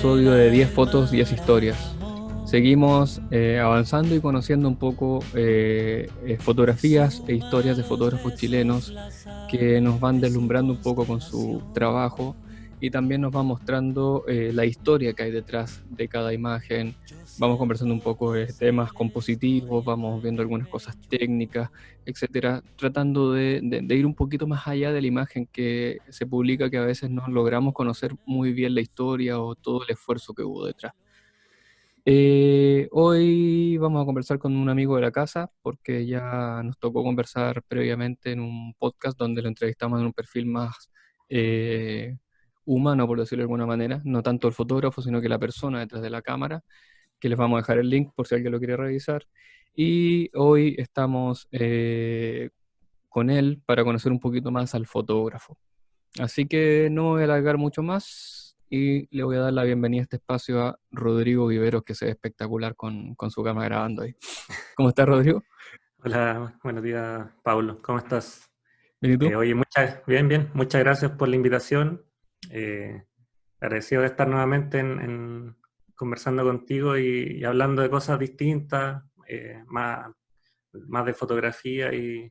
episodio de 10 fotos, 10 historias. Seguimos avanzando y conociendo un poco fotografías e historias de fotógrafos chilenos que nos van deslumbrando un poco con su trabajo y también nos van mostrando la historia que hay detrás de cada imagen. Vamos conversando un poco de temas compositivos, vamos viendo algunas cosas técnicas, etcétera, tratando de ir un poquito más allá de la imagen que se publica, que a veces no logramos conocer muy bien la historia o todo el esfuerzo que hubo detrás. Hoy vamos a conversar con un amigo de la casa porque ya nos tocó conversar previamente en un podcast donde lo entrevistamos en un perfil más eh, humano, por decirlo de alguna manera, no tanto el fotógrafo, sino que la persona detrás de la cámara, que les vamos a dejar el link por si alguien lo quiere revisar. Y hoy estamos con él para conocer un poquito más al fotógrafo. Así que no voy a alargar mucho más y le voy a dar la bienvenida a este espacio a Rodrigo Viveros, que se ve espectacular con su cámara grabando ahí. ¿Cómo estás, Rodrigo? Hola, buenos días, Pablo. ¿Cómo estás? ¿Bien y tú? Oye, bien, bien. Muchas gracias por la invitación. Eh, Agradecido de estar nuevamente conversando contigo y hablando de cosas distintas, más de fotografía y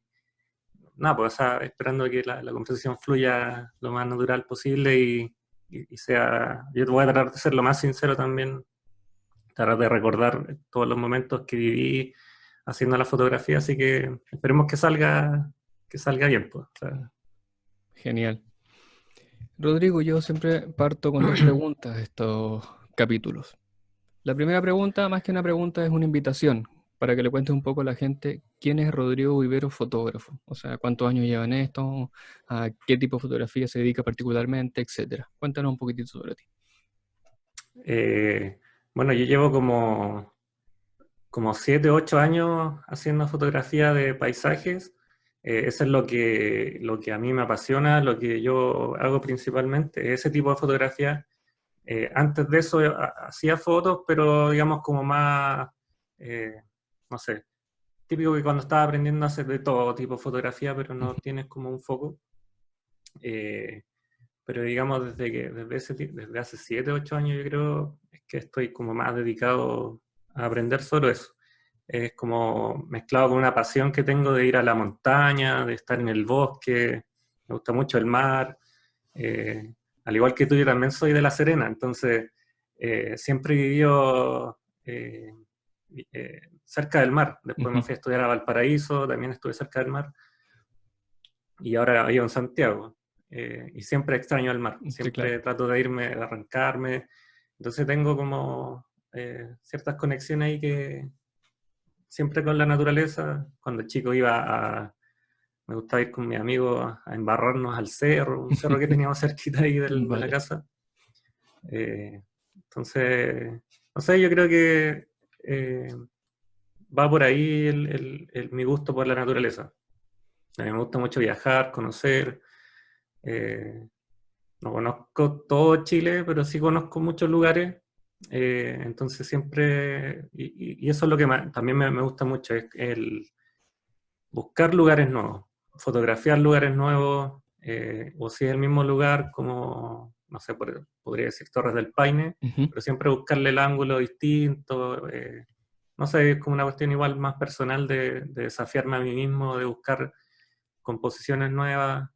nada, pues o sea, esperando que la conversación fluya lo más natural posible y sea. Yo voy a tratar de ser lo más sincero también, tratar de recordar todos los momentos que viví haciendo la fotografía, así que esperemos que salga bien, pues. O sea, Genial. Rodrigo, yo siempre parto con dos preguntas de estos capítulos. La primera pregunta, más que una pregunta, es una invitación para que le cuentes un poco a la gente quién es Rodrigo Viveros, fotógrafo. O sea, cuántos años lleva en esto, a qué tipo de fotografía se dedica particularmente, etcétera. Cuéntanos un poquitito sobre ti. eh, bueno, yo llevo como 7, 8 años haciendo fotografía de paisajes. Eso es lo que a mí me apasiona, lo que yo hago principalmente, ese tipo de fotografía. Antes de eso hacía fotos, pero digamos como más, eh, no sé, típico que cuando estaba aprendiendo a hacer de todo tipo de fotografía, pero no Ujú. tienes como un foco. Eh, pero digamos desde hace 7, 8 años yo creo es que estoy como más dedicado a aprender solo eso. Es como mezclado con una pasión que tengo de ir a la montaña, de estar en el bosque, me gusta mucho el mar. eh, Al igual que tú, yo también soy de La Serena, entonces siempre he vivido cerca del mar. Después me Ujú. fui a estudiar a Valparaíso, también estuve cerca del mar, y ahora vivo en Santiago. Y siempre extraño el mar, Sí, claro. siempre trato de irme, de arrancarme. Entonces tengo como ciertas conexiones ahí que siempre con la naturaleza. Cuando chico me gustaba ir con mis amigos a embarrarnos al cerro, un cerro que teníamos cerquita ahí de la Vale. casa. Eh, entonces, no sé, yo creo que va por ahí mi gusto por la naturaleza. A mí me gusta mucho viajar, conocer. eh, no conozco todo Chile, pero sí conozco muchos lugares. Entonces siempre, y eso es lo que también me gusta mucho, es el buscar lugares nuevos, fotografiar lugares nuevos, o si es el mismo lugar, como, no sé, podría decir Torres del Paine, Ujú. pero siempre buscarle el ángulo distinto. No sé, es como una cuestión igual más personal de desafiarme a mí mismo, de buscar composiciones nuevas.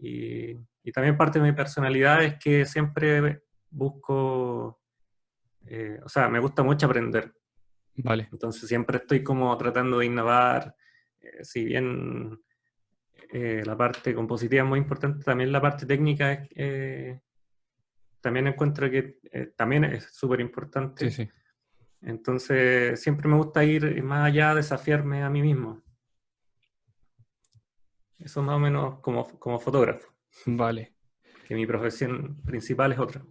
Y también parte de mi personalidad es que siempre busco, o sea, me gusta mucho aprender. Vale. Entonces siempre estoy como tratando de innovar. Si bien la parte compositiva es muy importante, también la parte técnica también encuentro que también es súper Sí, importante. sí. Entonces siempre me gusta ir más allá, desafiarme a mí mismo. Eso más o menos como fotógrafo, Vale. que mi profesión principal es otra.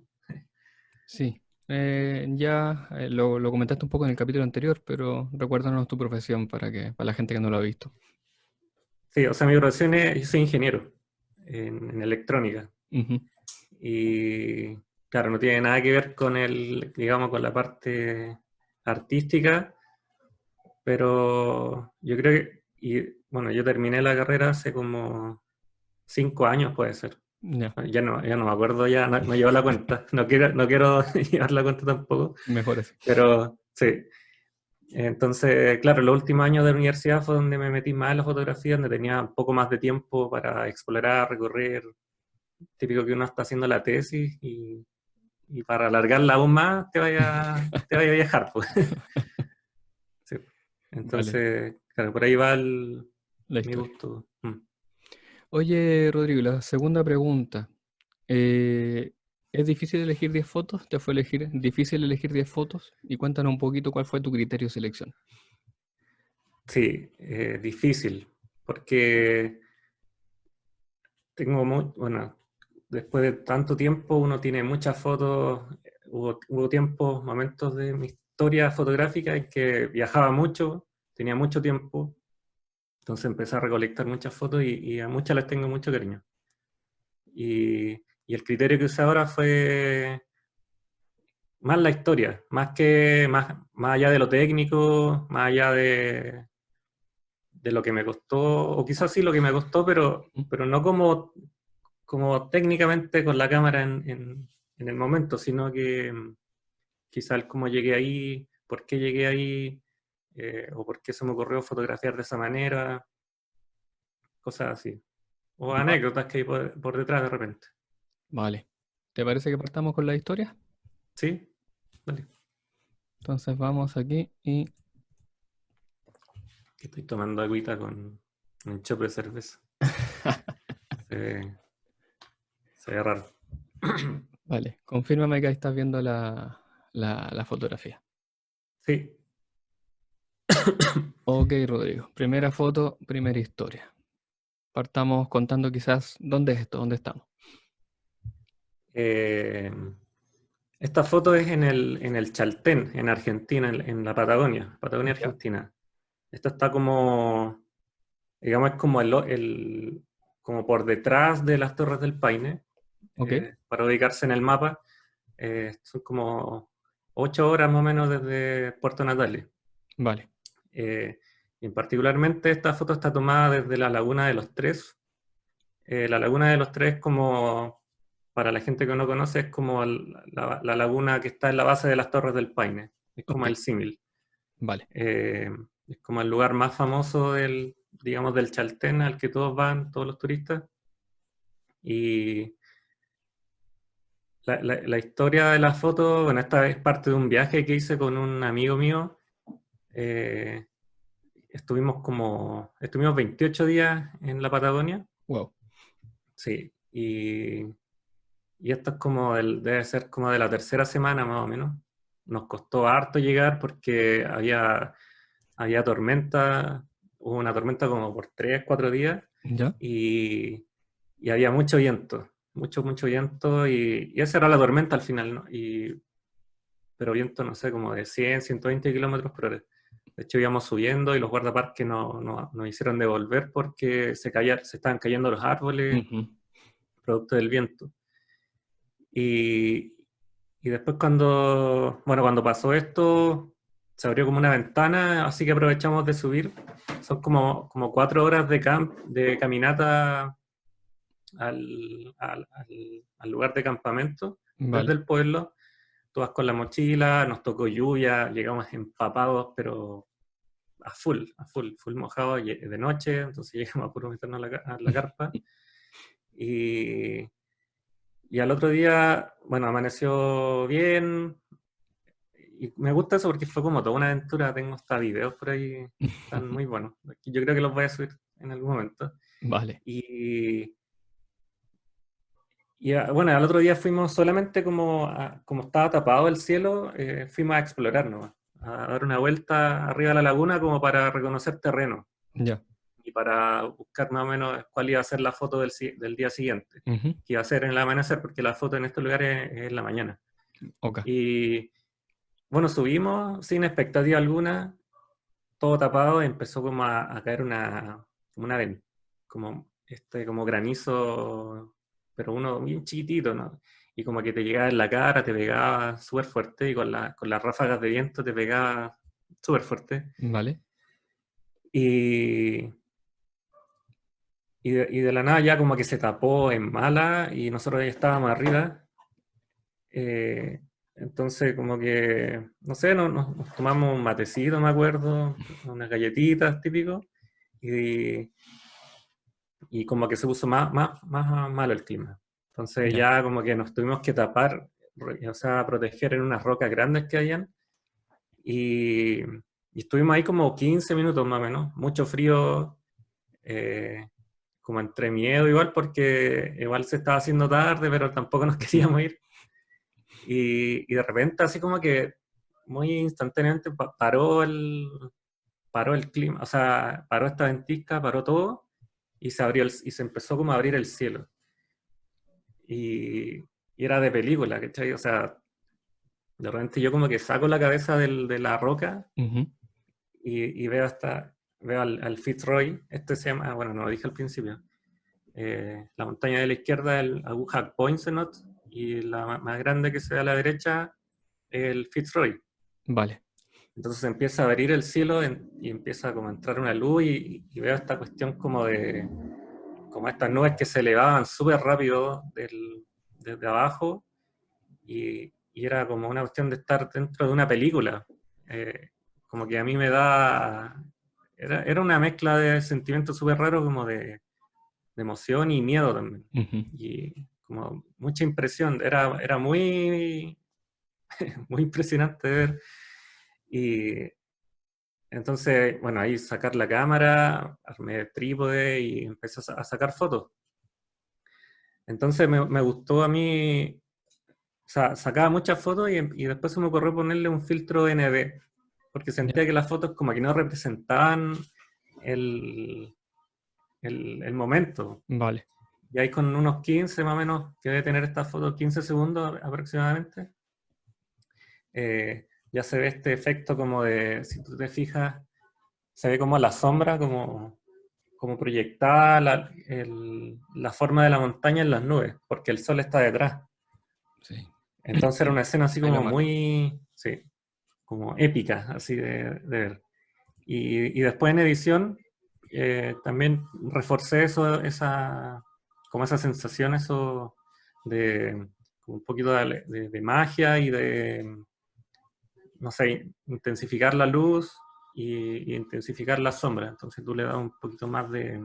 Sí. Ya lo comentaste un poco en el capítulo anterior, pero recuérdanos tu profesión para la gente que no lo ha visto. Sí, o sea, mi profesión es, yo soy ingeniero en electrónica. Ujú. Y claro, no tiene nada que ver con digamos, con la parte artística, pero yo creo que, y bueno, yo terminé la carrera hace como 5 años, puede ser. Ya, Ya no me acuerdo, ya no llevo la cuenta. No quiero llevar la cuenta tampoco, mejor así. pero sí. Entonces, claro, los últimos años de la universidad fue donde me metí más en la fotografía, donde tenía un poco más de tiempo para explorar, recorrer. Típico que uno está haciendo la tesis y para alargarla aún más te vaya a viajar, pues. Sí. Vale, Entonces, claro, por ahí va la mi historia. gusto. Oye, Rodrigo, la segunda pregunta. Eh, ¿Es difícil elegir 10 fotos? ¿Te fue difícil elegir 10 fotos? Y cuéntanos un poquito cuál fue tu criterio de selección. Sí, difícil, porque bueno, después de tanto tiempo uno tiene muchas fotos, hubo tiempos, momentos de mi historia fotográfica en que viajaba mucho, tenía mucho tiempo, entonces empecé a recolectar muchas fotos y a muchas les tengo mucho cariño. Y el criterio que usé ahora fue más la historia, más allá de lo técnico, más allá de lo que me costó, o quizás sí lo que me costó, Ujú. pero no como técnicamente con la cámara en el momento, sino que quizás el cómo llegué ahí, por qué llegué ahí, o por qué se me ocurrió fotografiar de esa manera, cosas así. O Va- anécdotas que hay por detrás de repente. Vale. ¿Te parece que partamos con la historia? ¿Sí? Vale. Entonces vamos aquí y... Que estoy tomando agüita con un chope de cerveza. Se, se ve raro. Vale, confírmame que ahí estás viendo la fotografía. Sí. Ok, Rodrigo. Primera foto, primera historia. Partamos contando quizás dónde es esto, dónde estamos. Eh, Esta foto es en el Chaltén, en Argentina, en la Patagonia, Ya. Argentina. Esto está como, digamos, es como como por detrás de las Torres del Paine, Ok, para ubicarse en el mapa. Son como 8 horas más o menos desde Puerto Natales. vale. Eh, y particularmente esta foto está tomada desde la Laguna de los Tres. La Laguna de los Tres, como para la gente que no conoce, es como la laguna que está en la base de las Torres del Paine. Es como Ok, el símil. vale. Eh, es como el lugar más famoso digamos, del Chaltén al que todos van, todos los turistas. Y la historia de la foto, bueno, esta es parte de un viaje que hice con un amigo mío. Eh, estuvimos 28 días en la Patagonia. Wow. Sí, y esto es debe ser como de la tercera semana más o menos. Nos costó harto llegar porque había tormenta, hubo una tormenta como por 3, 4 días ¿Ya? y, y había mucho viento, mucho viento y esa era la tormenta al final, ¿no? Pero viento, no sé, como de 100, 120 kilómetros por hora. De hecho, íbamos subiendo y los guardaparques nos hicieron devolver porque se estaban cayendo los árboles Ujú. producto del viento. Y, y después cuando pasó esto, se abrió como una ventana, así que aprovechamos de subir. Son como 4 horas de caminata al lugar de campamento desde Vale. el pueblo. Tú vas con la mochila, nos tocó lluvia, llegamos empapados, pero full mojados de noche, entonces llegamos a puro meternos a la carpa. Y, y al otro día, bueno, amaneció bien. Y me gusta eso porque fue como toda una aventura. Tengo hasta videos por ahí, están muy buenos. Yo creo que los voy a subir en algún momento. Vale. Y, bueno, al otro día fuimos solamente como estaba tapado el cielo, fuimos a explorar nomás, a dar una vuelta arriba de la laguna como para reconocer terreno Ya. y para buscar más o menos cuál iba a ser la foto del día siguiente, Ujú. que iba a ser en el amanecer, porque la foto en estos lugares es en la mañana. Ok. Y bueno, subimos sin expectativa alguna, todo tapado, empezó como a caer como una como granizo, pero uno bien chiquitito, ¿no? Y como que te llegaba en la cara, te pegaba súper fuerte y con las ráfagas de viento te pegaba súper fuerte. Vale. Y, y de la nada ya como que se tapó en mala y nosotros ya estábamos arriba. Eh, entonces como que, no sé, nos tomamos un matecito, me acuerdo, unas galletitas típico, y, y como que se puso más malo el clima. Entonces Ya. ya como que nos tuvimos que tapar, o sea, proteger en unas rocas grandes que habían, y, y estuvimos ahí como 15 minutos más o menos, mucho frío, eh, como entre miedo igual, porque igual se estaba haciendo tarde, pero tampoco nos queríamos ir. Y de repente así como que muy instantáneamente paró el clima, o sea, paró esta ventisca, paró todo y y se empezó como a abrir el cielo. Y, y era de película, ¿cachai? O sea, de repente yo como que saco la cabeza de la roca Ujú. y veo al Fitzroy, este se llama, bueno, no lo dije al principio, la montaña de la izquierda, el Aguja Poinsonot, y la más grande que se ve a la derecha, el Fitzroy. Vale. Entonces empieza a abrir el cielo y empieza como a entrar una luz y veo esta cuestión como estas nubes que se elevaban súper rápido desde abajo y era como una cuestión de estar dentro de una película. Como que a mí era una mezcla de sentimientos súper raros como de emoción y miedo también. Ujú. Y como mucha impresión, era muy, muy impresionante ver. Y entonces, bueno, ahí sacar la cámara, armé el trípode y empecé a sacar fotos. Entonces me gustó a mí, o sea, sacaba muchas fotos y después se me ocurrió ponerle un filtro ND, porque Ya. sentía que las fotos como que no representaban el, el momento. Vale. Y ahí con unos 15 más o menos, que debe tener esta foto 15 segundos aproximadamente, ya se ve este efecto como de, si tú te fijas, se ve como la sombra, como proyectada la forma de la montaña en las nubes, porque el sol está detrás. Sí. Entonces era una escena así Ahí lo como marco. muy, sí, como épica, así de ver. Y después en edición también reforcé como esa sensación, eso de como un poquito de magia y de, no sé, intensificar la luz y intensificar la sombra. Entonces tú le das un poquito más de,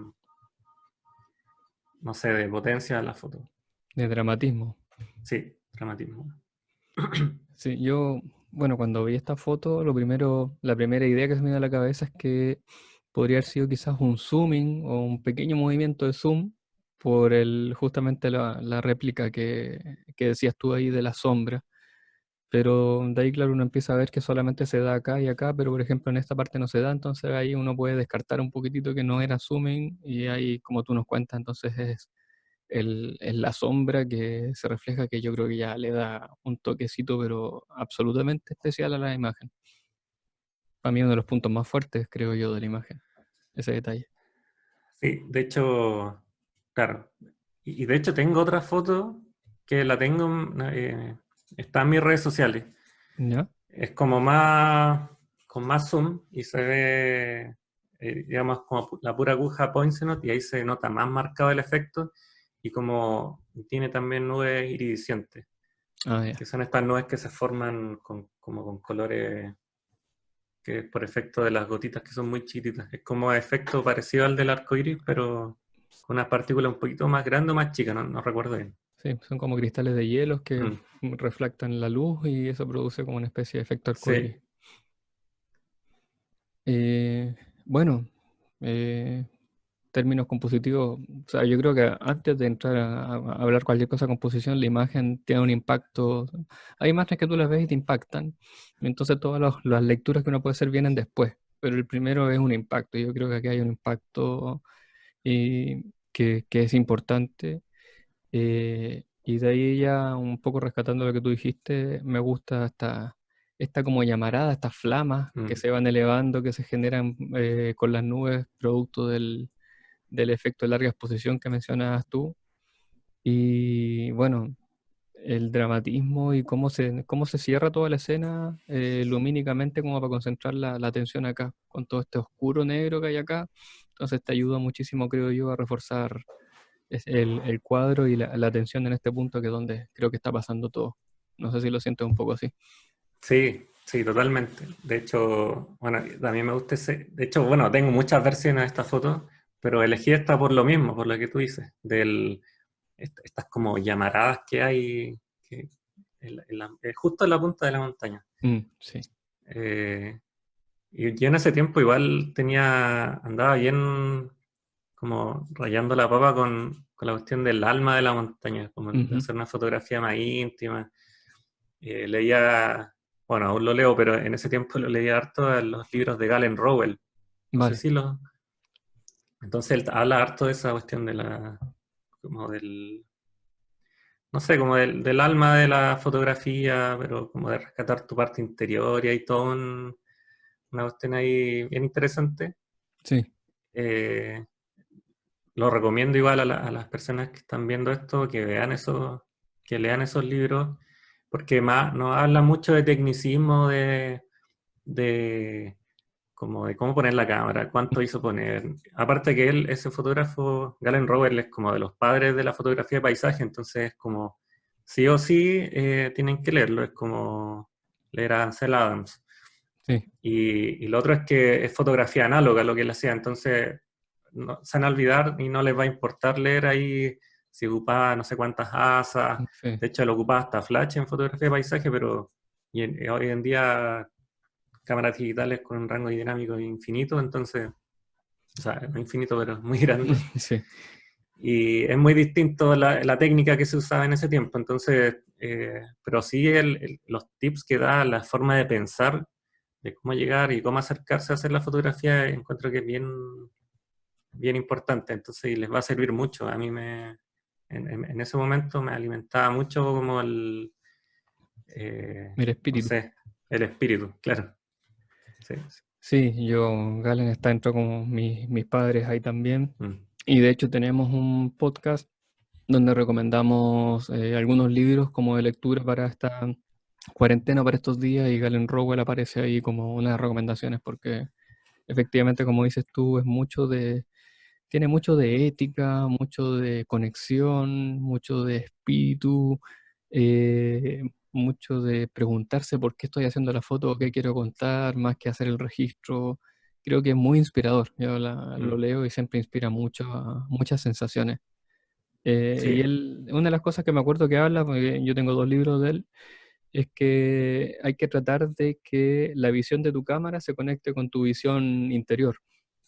no sé, de potencia a la foto. De dramatismo. Sí, dramatismo. Sí, yo, bueno, cuando vi esta foto, la primera idea que se me dio a la cabeza es que podría haber sido quizás un zooming o un pequeño movimiento de zoom por justamente la réplica que decías tú ahí de la sombra. Pero de ahí, claro, uno empieza a ver que solamente se da acá y acá, pero por ejemplo en esta parte no se da, entonces ahí uno puede descartar un poquitito que no era zooming y ahí, como tú nos cuentas, entonces es la sombra que se refleja, que yo creo que ya le da un toquecito, pero absolutamente especial a la imagen. Para mí uno de los puntos más fuertes, creo yo, de la imagen, ese detalle. Sí, de hecho, claro. Y de hecho tengo otra foto que la tengo, está en mis redes sociales. ¿Ya? Es como con más zoom y se ve, digamos, como la pura aguja Poinsonot y ahí se nota más marcado el efecto y como tiene también nubes iridiscentes, Ah, ya. que son estas nubes que se forman como con colores que es por efecto de las gotitas que son muy chiquititas. Es como efecto parecido al del arco iris, pero con unas partículas un poquito más grandes o más chicas, no recuerdo bien. Sí, son como cristales de hielos que Mm, reflectan la luz y eso produce como una especie de efecto arcoíris. sí, Eh, bueno, eh, términos compositivos, o sea, yo creo que antes de entrar a hablar cualquier cosa de composición, la imagen tiene un impacto. Hay imágenes que tú las ves y te impactan, entonces todas las lecturas que uno puede hacer vienen después, pero el primero es un impacto. Yo creo que aquí hay un impacto que es importante. Y de ahí ya un poco rescatando lo que tú dijiste, me gusta esta como llamarada, estas flamas que mm, se van elevando, que se generan con las nubes, producto del efecto de larga exposición que mencionabas tú. Y bueno, el dramatismo y cómo se cierra toda la escena lumínicamente como para concentrar la atención acá, con todo este oscuro negro que hay acá. Entonces te ayuda muchísimo, creo yo, a reforzar el cuadro y la atención en este punto que es donde creo que está pasando todo. No sé si lo sientes un poco así. Sí, sí, totalmente. De hecho, bueno, a mí me gusta ese. De hecho, bueno, tengo muchas versiones de esta foto, pero elegí esta por lo mismo, por lo que tú dices, estas como llamaradas que hay justo en la punta de la montaña. Sí. Eh, y yo en ese tiempo igual andaba bien como rayando la papa con la cuestión del alma de la montaña, como de Ujú. hacer una fotografía más íntima. Leía, bueno, aún lo leo, pero en ese tiempo lo leía harto en los libros de Galen Rowell. No sé Vale. si lo... Entonces él habla harto de esa cuestión como no sé, como del alma de la fotografía, pero como de rescatar tu parte interior y hay todo una cuestión ahí bien interesante. Sí. Eh, lo recomiendo igual a las personas que están viendo esto, que lean esos libros, porque más nos habla mucho de tecnicismo, de como de cómo poner la cámara, cuánto hizo poner. Aparte que él, ese fotógrafo, Galen Roberts, es como de los padres de la fotografía de paisaje, entonces es como sí o sí tienen que leerlo, es como leer a Ansel Adams. Sí. Y lo otro es que es fotografía análoga lo que él hacía, entonces no, se van a olvidar y no les va a importar leer ahí si ocupaba no sé cuántas asas. Sí. De hecho, él ocupaba hasta flash en fotografía de paisaje, pero hoy en día cámaras digitales con un rango dinámico infinito, entonces, o sea, no infinito, pero muy grande. Sí. Y es muy distinto la técnica que se usaba en ese tiempo, entonces, pero sí los tips que da, la forma de pensar, de cómo llegar y cómo acercarse a hacer la fotografía, encuentro que es bien, bien importante, entonces y les va a servir mucho. A mí en ese momento me alimentaba mucho como Mira, no espíritu. sé, el espíritu, claro. Sí, sí. Sí, Galen está dentro como mis padres ahí también. Mm, Y de hecho tenemos un podcast donde recomendamos algunos libros como de lectura para esta cuarentena, para estos días, y Galen Rowell aparece ahí como una de las recomendaciones porque efectivamente, como dices tú, tiene mucho de ética, mucho de conexión, mucho de espíritu, mucho de preguntarse por qué estoy haciendo la foto, qué quiero contar, más que hacer el registro. Creo que es muy inspirador. Yo lo mm. leo y siempre inspira mucho, muchas sensaciones. Y Sí, una de las cosas que me acuerdo que habla, porque yo tengo dos libros de él, es que hay que tratar de que la visión de tu cámara se conecte con tu visión interior,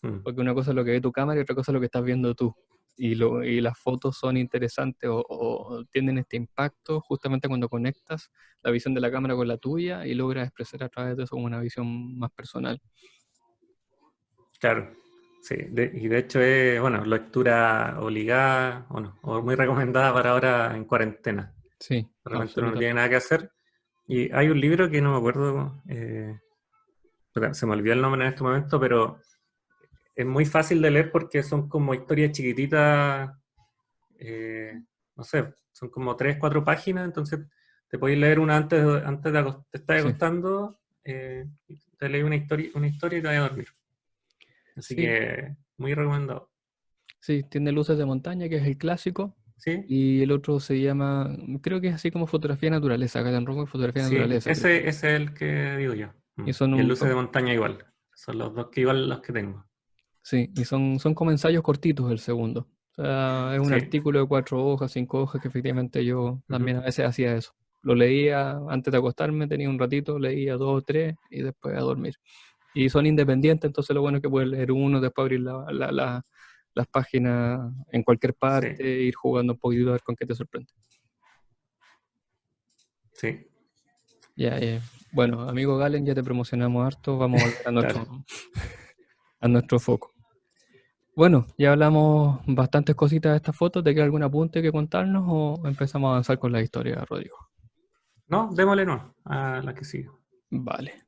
mm, porque una cosa es lo que ve tu cámara y otra cosa es lo que estás viendo tú. Y las fotos son interesantes o tienen este impacto justamente cuando conectas la visión de la cámara con la tuya y logras expresar a través de eso una visión más personal. claro. Sí, y de hecho es, bueno, lectura obligada, o muy recomendada para ahora en cuarentena. Sí, De repente uno no tiene absolutamente. nada que hacer. Y hay un libro que no me acuerdo, puta, se me olvidó el nombre en este momento, pero es muy fácil de leer porque son como historias chiquititas, eh, no sé, son como 3, 4 páginas, entonces te podéis leer una antes de te estás Sí, acostando, y te lees una historia y te vas a dormir. Así sí, que muy recomendado. sí, tiene luces de montaña, que es el clásico, ¿Sí? y el otro se llama, creo que es así como fotografía de naturaleza, Galen Rock fotografía de Sí, naturaleza, creo. ese es el que digo yo. Y son Y el un, luces de montaña igual. Son los dos que igual los que tengo. sí, y son como ensayos cortitos el segundo. O sea, es un Sí. artículo de 4 hojas, 5 hojas, que efectivamente yo Ujú. también a veces hacía eso. Lo leía antes de acostarme, tenía un ratito, leía dos o tres y después a dormir. Y son independientes, entonces lo bueno es que puedes leer uno, después abrir las páginas en cualquier parte, Sí, ir jugando un poquito a ver con qué te sorprende. sí, Ya, bueno, amigo Galen, ya te promocionamos harto, vamos a volver a claro. nuestro foco. Bueno, ya hablamos bastantes cositas de esta foto. ¿Te queda algún apunte que contarnos o empezamos a avanzar con la historia, Rodrigo? No, démosle no a la que sigue. Vale.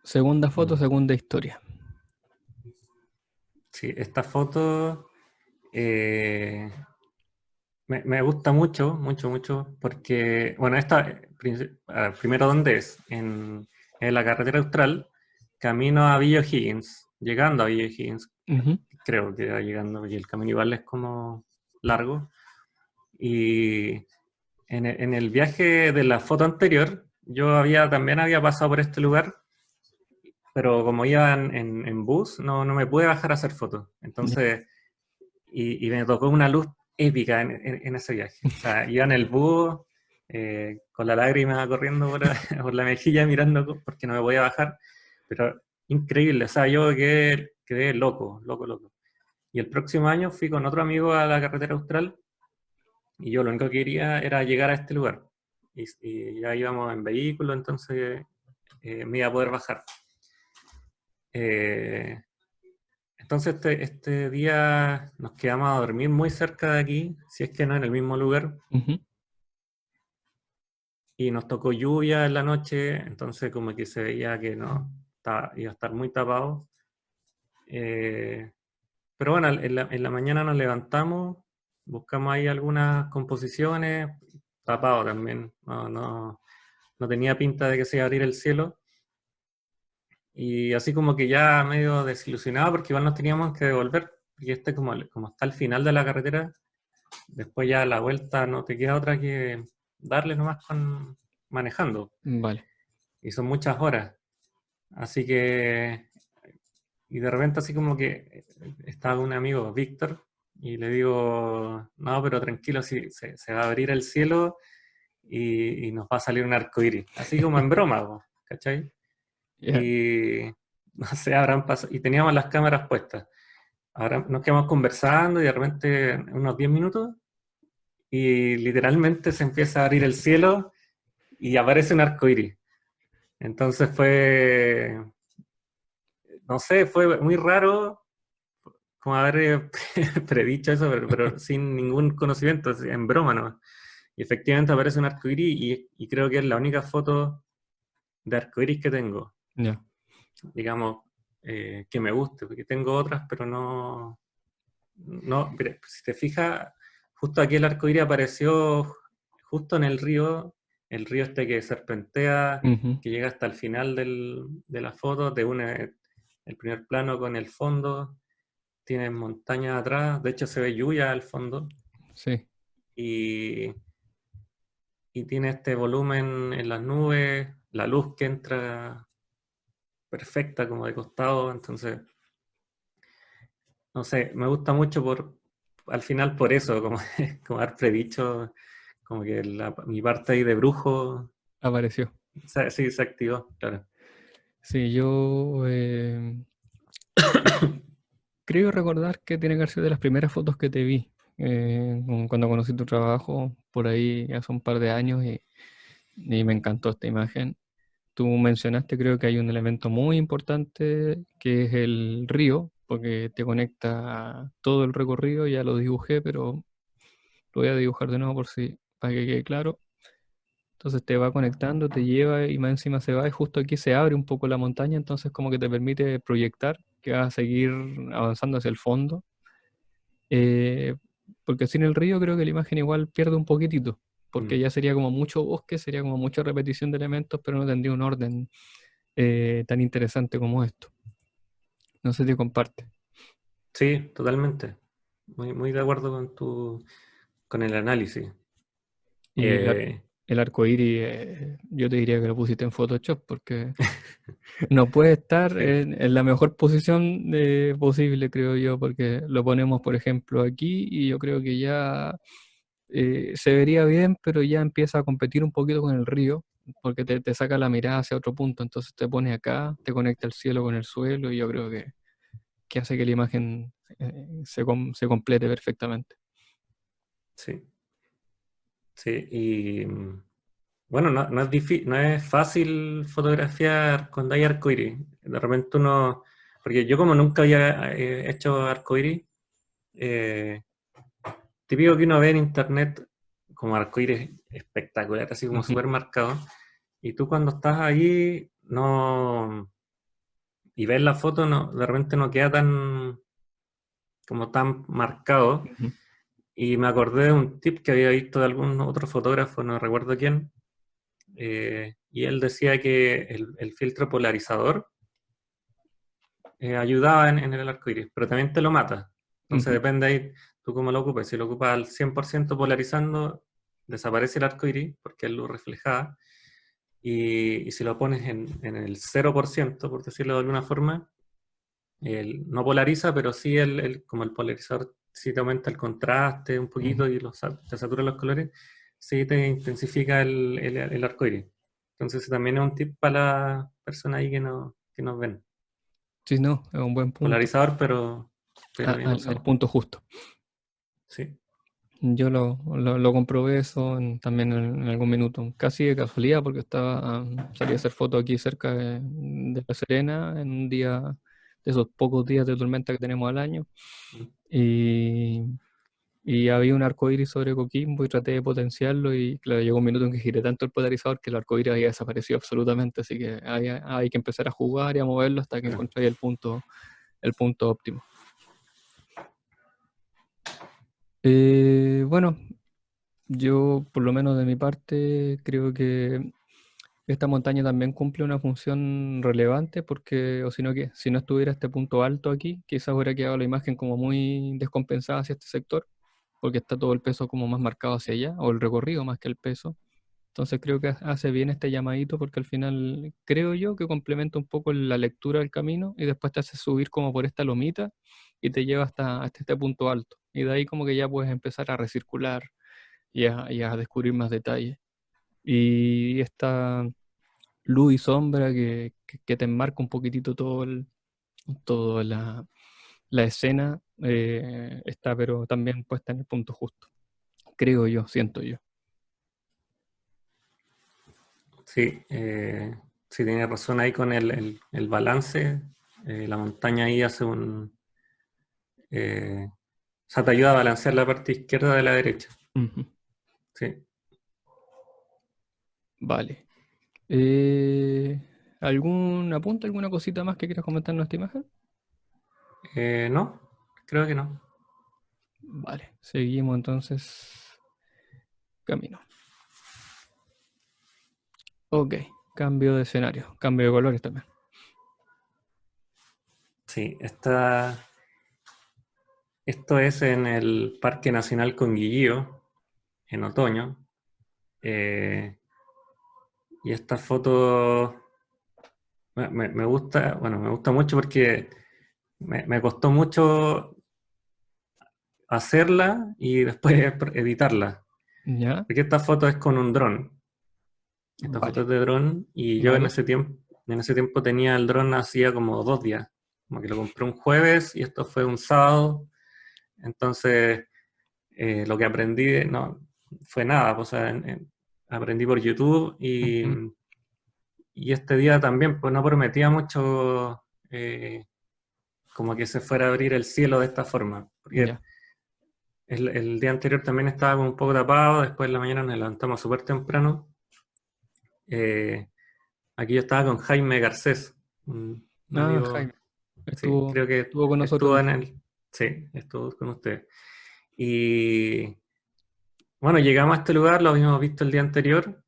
Segunda foto, Mm. segunda historia. Sí, esta foto eh, me gusta mucho, mucho, mucho, porque, bueno, primero, ¿dónde es? En la carretera austral, camino a Villa O'Higgins, llegando a Villa O'Higgins, Ujú. creo que va llegando, y el camino igual es como largo. Y en el viaje de la foto anterior, yo también había pasado por este lugar, pero como iba en bus, no me pude bajar a hacer fotos. Ya. Entonces, y me tocó una luz épica en ese viaje. O sea, iba en el bus con la lágrima corriendo por la mejilla mirando porque no me podía bajar, pero increíble. O sea, yo quedé loco, loco, loco. Y el próximo año fui con otro amigo a la carretera austral y yo lo único que quería era llegar a este lugar. Y ya íbamos en vehículo, entonces me iba a poder bajar. Eh, entonces este día nos quedamos a dormir muy cerca de aquí, si es que no en el mismo lugar, Ujú. y nos tocó lluvia en la noche, entonces como que se veía que no, iba a estar muy tapado. Eh, pero bueno, en la mañana nos levantamos, buscamos ahí algunas composiciones, tapado también, no tenía pinta de que se iba a abrir el cielo. Y así como que ya medio desilusionado porque igual nos teníamos que devolver. Y como está al final de la carretera, después ya a la vuelta no te queda otra que darle nomás manejando. Vale. Y son muchas horas. Así que, y de repente así como que estaba un amigo, Víctor, y le digo, no, pero tranquilo, sí, se va a abrir el cielo y nos va a salir un arco iris. Así como en broma, po, ¿cachai? Ya. Y no sé, habrán pasado, y teníamos las cámaras puestas. Ahora nos quedamos conversando y de repente unos 10 minutos y literalmente se empieza a abrir el cielo y aparece un arco iris. Entonces no sé, fue muy raro como haber predicho eso, pero sin ningún conocimiento, así, en broma, ¿no? Y efectivamente aparece un arco iris y creo que es la única foto de arco iris que tengo, Ya. digamos, que me guste, porque tengo otras, pero no, pero si te fijas, justo aquí el arco iris apareció justo en el río este que serpentea, Ujú. que llega hasta el final de la foto, te une el primer plano con el fondo, tiene montañas atrás, de hecho se ve lluvia al fondo, Sí. y, y tiene este volumen en las nubes, la luz que entra perfecta como de costado, entonces, no sé, me gusta mucho al final por eso, como, como haber predicho, como que mi parte ahí de brujo, Apareció. sí, se activó, claro. Sí, yo creo recordar que tiene que haber sido de las primeras fotos que te vi cuando conocí tu trabajo, por ahí hace un par de años, y me encantó esta imagen. Tú mencionaste, creo que hay un elemento muy importante que es el río, porque te conecta todo el recorrido, ya lo dibujé, pero lo voy a dibujar de nuevo por si, para que quede claro. Entonces te va conectando, te lleva y más encima se va y justo aquí se abre un poco la montaña, entonces como que te permite proyectar que vas a seguir avanzando hacia el fondo. Eh, Porque sin el río creo que la imagen igual pierde un poquitito, porque Mm. ya sería como mucho bosque, sería como mucha repetición de elementos, pero no tendría un orden tan interesante como esto. No sé si te comparte. Sí, totalmente. Muy de acuerdo con el análisis. Y Eh, el arco iris, yo te diría que lo pusiste en Photoshop, porque no puede estar sí, en la mejor posición posible, creo yo, porque lo ponemos, por ejemplo, aquí y yo creo que ya se vería bien, pero ya empieza a competir un poquito con el río, porque te saca la mirada hacia otro punto, entonces te pone acá, te conecta el cielo con el suelo y yo creo que hace que la imagen se complete perfectamente. sí, sí. Y bueno, no es fácil fotografiar cuando hay arcoíris. De repente uno, porque yo como nunca había hecho arcoíris, eh, típico que uno ve en internet como arcoíris espectacular, así como Ujú. súper marcado, y tú cuando estás ahí no y ves la foto, no, de repente no queda como tan marcado. Ujú. Y me acordé de un tip que había visto de algún otro fotógrafo, no recuerdo quién, y él decía que el filtro polarizador ayudaba en el arco iris, pero también te lo mata. Entonces Ujú. depende ahí tú cómo lo ocupes. Si lo ocupas al 100% polarizando, desaparece el arco iris porque es luz reflejada. Y si lo pones en el 0%, por decirlo de alguna forma, no polariza, pero sí como el polarizador sí te aumenta el contraste un Ujú. poquito y te satura los colores, sí te intensifica el arco iris. Entonces ese también es un tip para las personas ahí que nos ven. Sí, no, es un buen punto. Polarizador, pero bien Al usado. punto justo. Sí. Yo lo comprobé eso también en algún minuto, casi de casualidad, porque salí a hacer fotos aquí cerca de La Serena en un día de esos pocos días de tormenta que tenemos al año. Mm. Y, y había un arco iris sobre Coquimbo y traté de potenciarlo. Y claro, llegó un minuto en que giré tanto el polarizador que el arco iris había desaparecido absolutamente. Así que hay que empezar a jugar y a moverlo hasta que encontréis el punto óptimo. Bueno, yo, por lo menos de mi parte, creo que esta montaña también cumple una función relevante porque, o si no, que si no estuviera este punto alto aquí, quizás hubiera quedado la imagen como muy descompensada hacia este sector, porque está todo el peso como más marcado hacia allá, o el recorrido más que el peso. Entonces creo que hace bien este llamadito porque al final creo yo que complementa un poco la lectura del camino y después te hace subir como por esta lomita y te lleva hasta este punto alto. Y de ahí como que ya puedes empezar a recircular y a descubrir más detalles. Y esta luz y sombra que te enmarca un poquitito toda la escena está pero también puesta en el punto justo, creo yo, siento yo. Sí, sí tienes razón ahí con el balance. La montaña ahí hace o sea, te ayuda a balancear la parte izquierda de la derecha. Ujú. Sí. Vale. ¿Algún apunte, alguna cosita más que quieras comentar en esta imagen? No, creo que no. Vale, seguimos entonces camino. Ok, cambio de escenario, cambio de colores también. Sí, esto es en el Parque Nacional Conguillío, en otoño. Eh, y esta foto me gusta, bueno, me gusta mucho porque me costó mucho hacerla y después editarla. ¿Ya? Porque esta foto es con un dron. Esta foto es Vale, de dron y yo vale. en ese tiempo tenía el dron hacía como 2 días. Como que lo compré un jueves y esto fue un sábado. Entonces, lo que aprendí no fue nada. Pues, o sea, aprendí por YouTube Ujú. y este día también pues no prometía mucho como que se fuera a abrir el cielo de esta forma. Porque Ya, el día anterior también estaba como un poco tapado, después en la mañana nos levantamos súper temprano. Eh, Aquí yo estaba con Jaime Garcés, un ah, amigo, Jaime, sí, estuvo, creo que estuvo con nosotros. estuvo sí, estuvo con usted. Y bueno, llegamos a este lugar, lo habíamos visto el día anterior,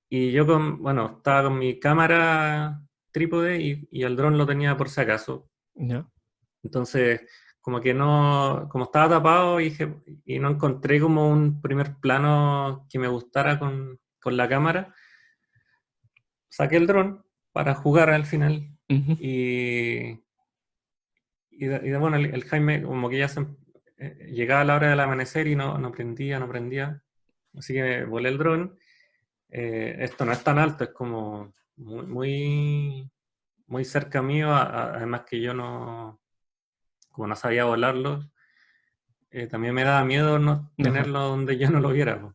y yo bueno, estaba con mi cámara trípode y el dron lo tenía por si acaso. Ya. Entonces, como que no, como estaba tapado y no encontré como un primer plano que me gustara con la cámara, saqué el dron para jugar al final Ujú. y, bueno, el Jaime como que ya llegaba la hora del amanecer y no prendía, no prendía. Así que volé el dron. Esto no es tan alto, es como muy cerca mío, además que yo como no sabía volarlo, también me daba miedo no Ajá. tenerlo donde yo no lo viera, po.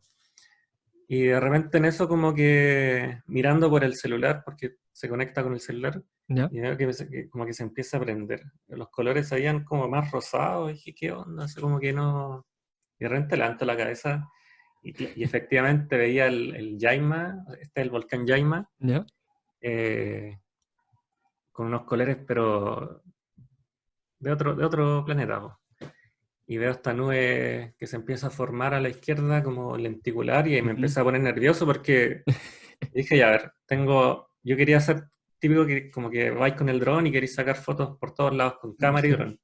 Y de repente en eso como que mirando por el celular, porque se conecta con el celular, Ya. y veo que como que se empieza a prender. Los colores salían como más rosados, y dije, ¿qué onda? Así como que no... Y de repente levanto la cabeza y efectivamente veía el Yaima, este es el volcán Yaima, Ya. eh, con unos colores pero de otro planeta, po. Y veo esta nube que se empieza a formar a la izquierda como lenticular y me Ujú. empecé a poner nervioso porque dije, ya, a ver, yo quería hacer típico que como que vais con el dron y queréis sacar fotos por todos lados con cámara y Sí. dron.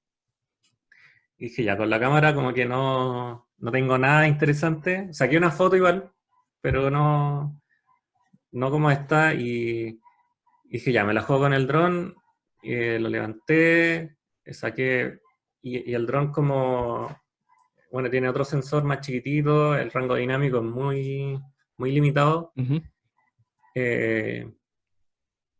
Y dije, ya, con la cámara como que no tengo nada interesante. Saqué una foto igual, pero no como esta. Y dije, ya, me la juego con el dron. Lo levanté, saqué. Y el dron como, bueno, tiene otro sensor más chiquitito, el rango dinámico es muy limitado. Ujú. eh,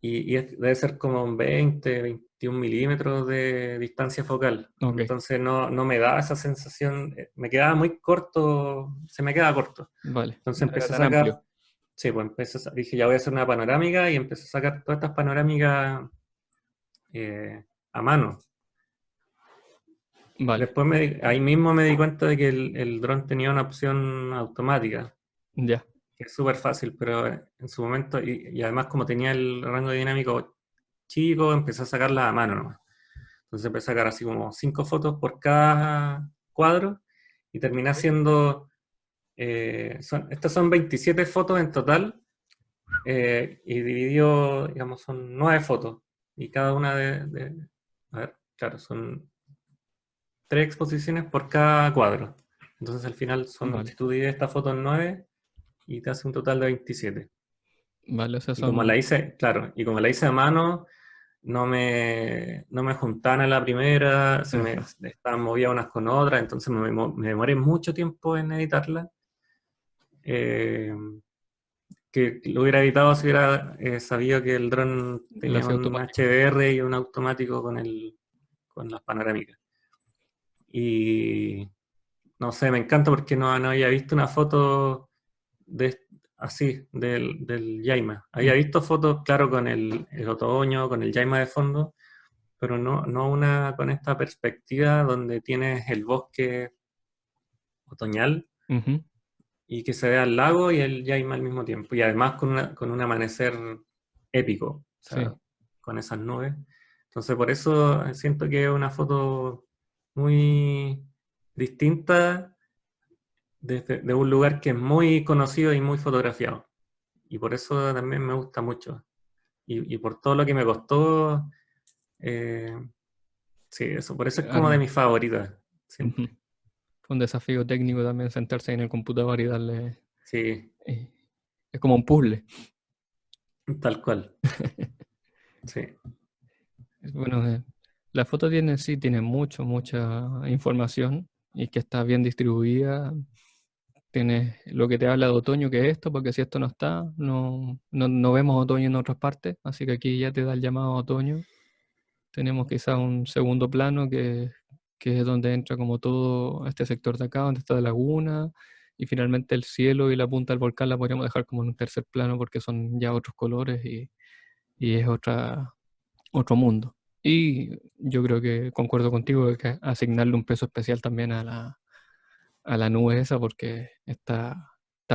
debe ser como un 20, 21 milímetros de distancia focal. Ok, Entonces no me da esa sensación, me quedaba muy corto, se me queda corto. vale. Entonces No era empecé a tan amplio. sacar, sí, pues dije ya voy a hacer una panorámica y empecé a sacar todas estas panorámicas a mano. Vale, Después ahí mismo me di cuenta de que el dron tenía una opción automática, ya. que es súper fácil, pero en su momento, y además como tenía el rango dinámico chico, empecé a sacarla a mano nomás. Entonces empecé a sacar así como 5 fotos por cada cuadro y terminé haciendo, estas son 27 fotos en total y dividió, digamos, son 9 fotos y cada una a ver, claro, son 3 exposiciones por cada cuadro. Entonces al final son, si Vale, tú divides esta foto en 9 y te hace un total de 27. vale, o sea, Y como la son... hice, claro, y como la hice a mano, no me juntaban a la primera, se me estaban movidas unas con otras, entonces me demoré mucho tiempo en editarla. eh, que lo hubiera editado si hubiera sabido que el dron Lo tenía hacía un automático. HDR y un automático con las panorámicas. Y no sé, me encanta porque no había visto una foto de, así del Yaima. Había Mm, visto fotos, claro, con el otoño, con el Yaima de fondo, pero no una con esta perspectiva donde tienes el bosque otoñal ujú. y que se vea el lago y el Yaima al mismo tiempo. Y además con un amanecer épico, o Sí, sea, con esas nubes. Entonces por eso siento que es una foto muy distinta de un lugar que es muy conocido y muy fotografiado. Y por eso también me gusta mucho. Y por todo lo que me costó, eh, sí, eso, por eso es como de arma. mis favoritas, Ujú. siempre. Fue un desafío técnico también sentarse en el computador y darle... Sí, eh, es como un puzzle. tal cual. Sí, Bueno, la foto tiene, sí, tiene mucha información y que está bien distribuida. Tienes lo que te habla de otoño, que es esto, porque si esto no está, no vemos otoño en otras partes, así que aquí ya te da el llamado a otoño. Tenemos quizás un segundo plano que es donde entra como todo este sector de acá, donde está la laguna, y finalmente el cielo y la punta del volcán la podríamos dejar como en un tercer plano porque son ya otros colores y es otro mundo. Y yo creo que concuerdo contigo de que asignarle un peso especial también a la nube esa porque está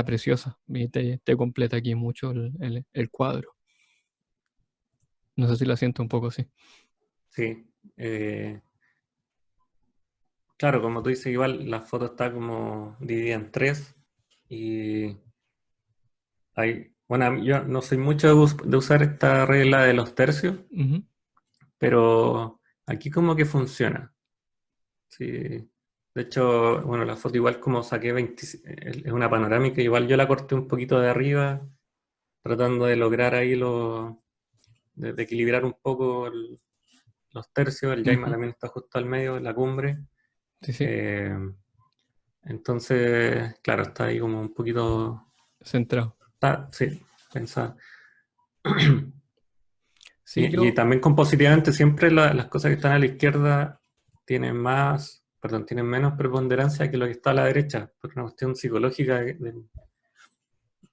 preciosa y te completa aquí mucho el cuadro. No sé si la siento un poco así. sí. Claro, como tú dices, igual la foto está como dividida en tres y bueno, yo no soy mucho de usar esta regla de los tercios, Ujú, pero aquí como que funciona. Sí. De hecho, bueno, la foto igual como saqué 20, es una panorámica, igual yo la corté un poquito de arriba, tratando de lograr ahí de equilibrar un poco los tercios, el Yaima ujú. también está justo al medio de la cumbre. Sí, sí, Eh, entonces, claro, está ahí como un poquito, centrado. sí, pensada. Sí, Y yo, también compositivamente siempre las cosas que están a la izquierda tienen menos preponderancia que lo que está a la derecha, por una cuestión psicológica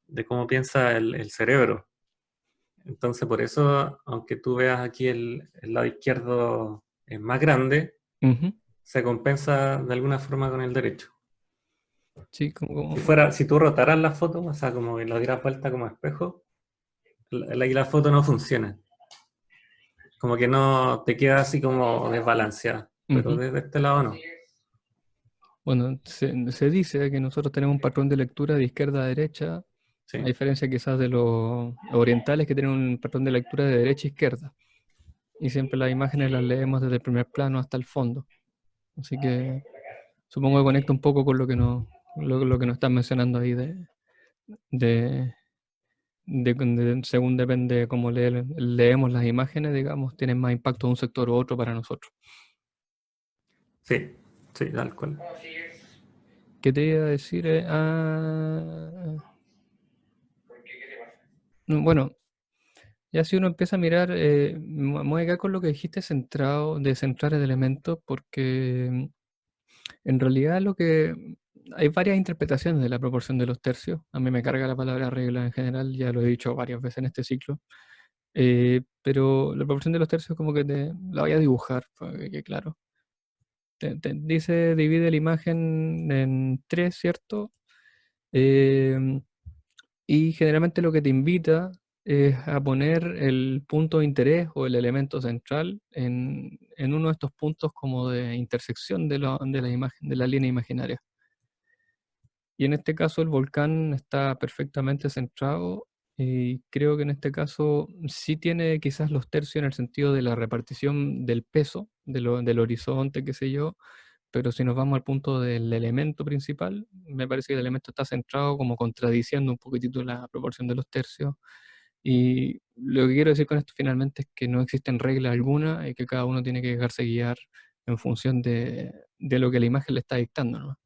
de cómo piensa el cerebro. Entonces, por eso, aunque tú veas aquí el lado izquierdo es más grande, ujú, se compensa de alguna forma con el derecho. sí, Si tú rotaras la foto, o sea, como que la dieras vuelta como espejo, la foto no funciona. Como que no te queda así como desbalanceada. Pero ujú. desde este lado no. Bueno, se dice que nosotros tenemos un patrón de lectura de izquierda a derecha Sí, A diferencia quizás de los orientales que tienen un patrón de lectura de derecha a izquierda. Y siempre las imágenes las leemos desde el primer plano hasta el fondo. Así que supongo que conecta un poco con lo que nos están mencionando ahí de, según depende de cómo leemos las imágenes, digamos, tienen más impacto de un sector u otro para nosotros. sí, sí, tal cual. ¿Qué te iba a decir? Bueno, ya si uno empieza a mirar, me voy a quedar con lo que dijiste centrado, de centrar el elemento, porque en realidad hay varias interpretaciones de la proporción de los tercios. A mí me carga la palabra regla en general, ya lo he dicho varias veces en este ciclo. Pero la proporción de los tercios como que la voy a dibujar, para que quede claro. Dice divide la imagen en tres, ¿cierto? Eh, y generalmente lo que te invita es a poner el punto de interés o el elemento central en uno de estos puntos como de intersección de la imagen, de la línea imaginaria. Y en este caso el volcán está perfectamente centrado y creo que en este caso sí tiene quizás los tercios en el sentido de la repartición del peso, del horizonte, qué sé yo, pero si nos vamos al punto del elemento principal, me parece que el elemento está centrado como contradiciendo un poquitito la proporción de los tercios. Y lo que quiero decir con esto finalmente es que no existen reglas alguna y que cada uno tiene que dejarse guiar en función de lo que la imagen le está dictando, ¿no?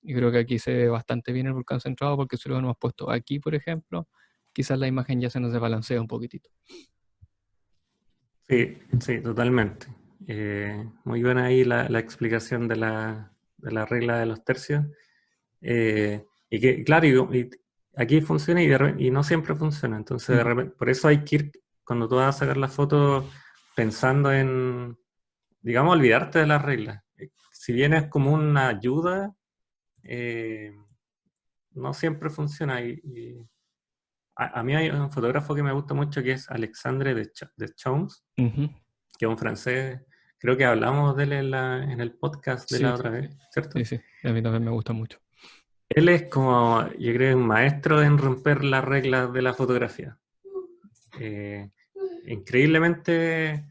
Y creo que aquí se ve bastante bien el volcán centrado porque si lo hemos puesto aquí, por ejemplo, quizás la imagen ya se nos desbalancea un poquitito. Sí, sí, totalmente. Muy buena ahí la explicación de la regla de los tercios. Y que, claro, y aquí funciona y no siempre funciona. Entonces, de repente, por eso hay que ir, cuando tú vas a sacar la foto, pensando en, digamos, olvidarte de las reglas. Si bien es como una ayuda, eh, no siempre funciona. A mí hay un fotógrafo que me gusta mucho que es Alexandre Deschamps, Ujú. que es un francés. Creo que hablamos de él en el podcast de la Sí, otra vez, sí, ¿cierto? sí, a mí también me gusta mucho. Él es como, yo creo, un maestro en romper las reglas de la fotografía. Eh, increíblemente,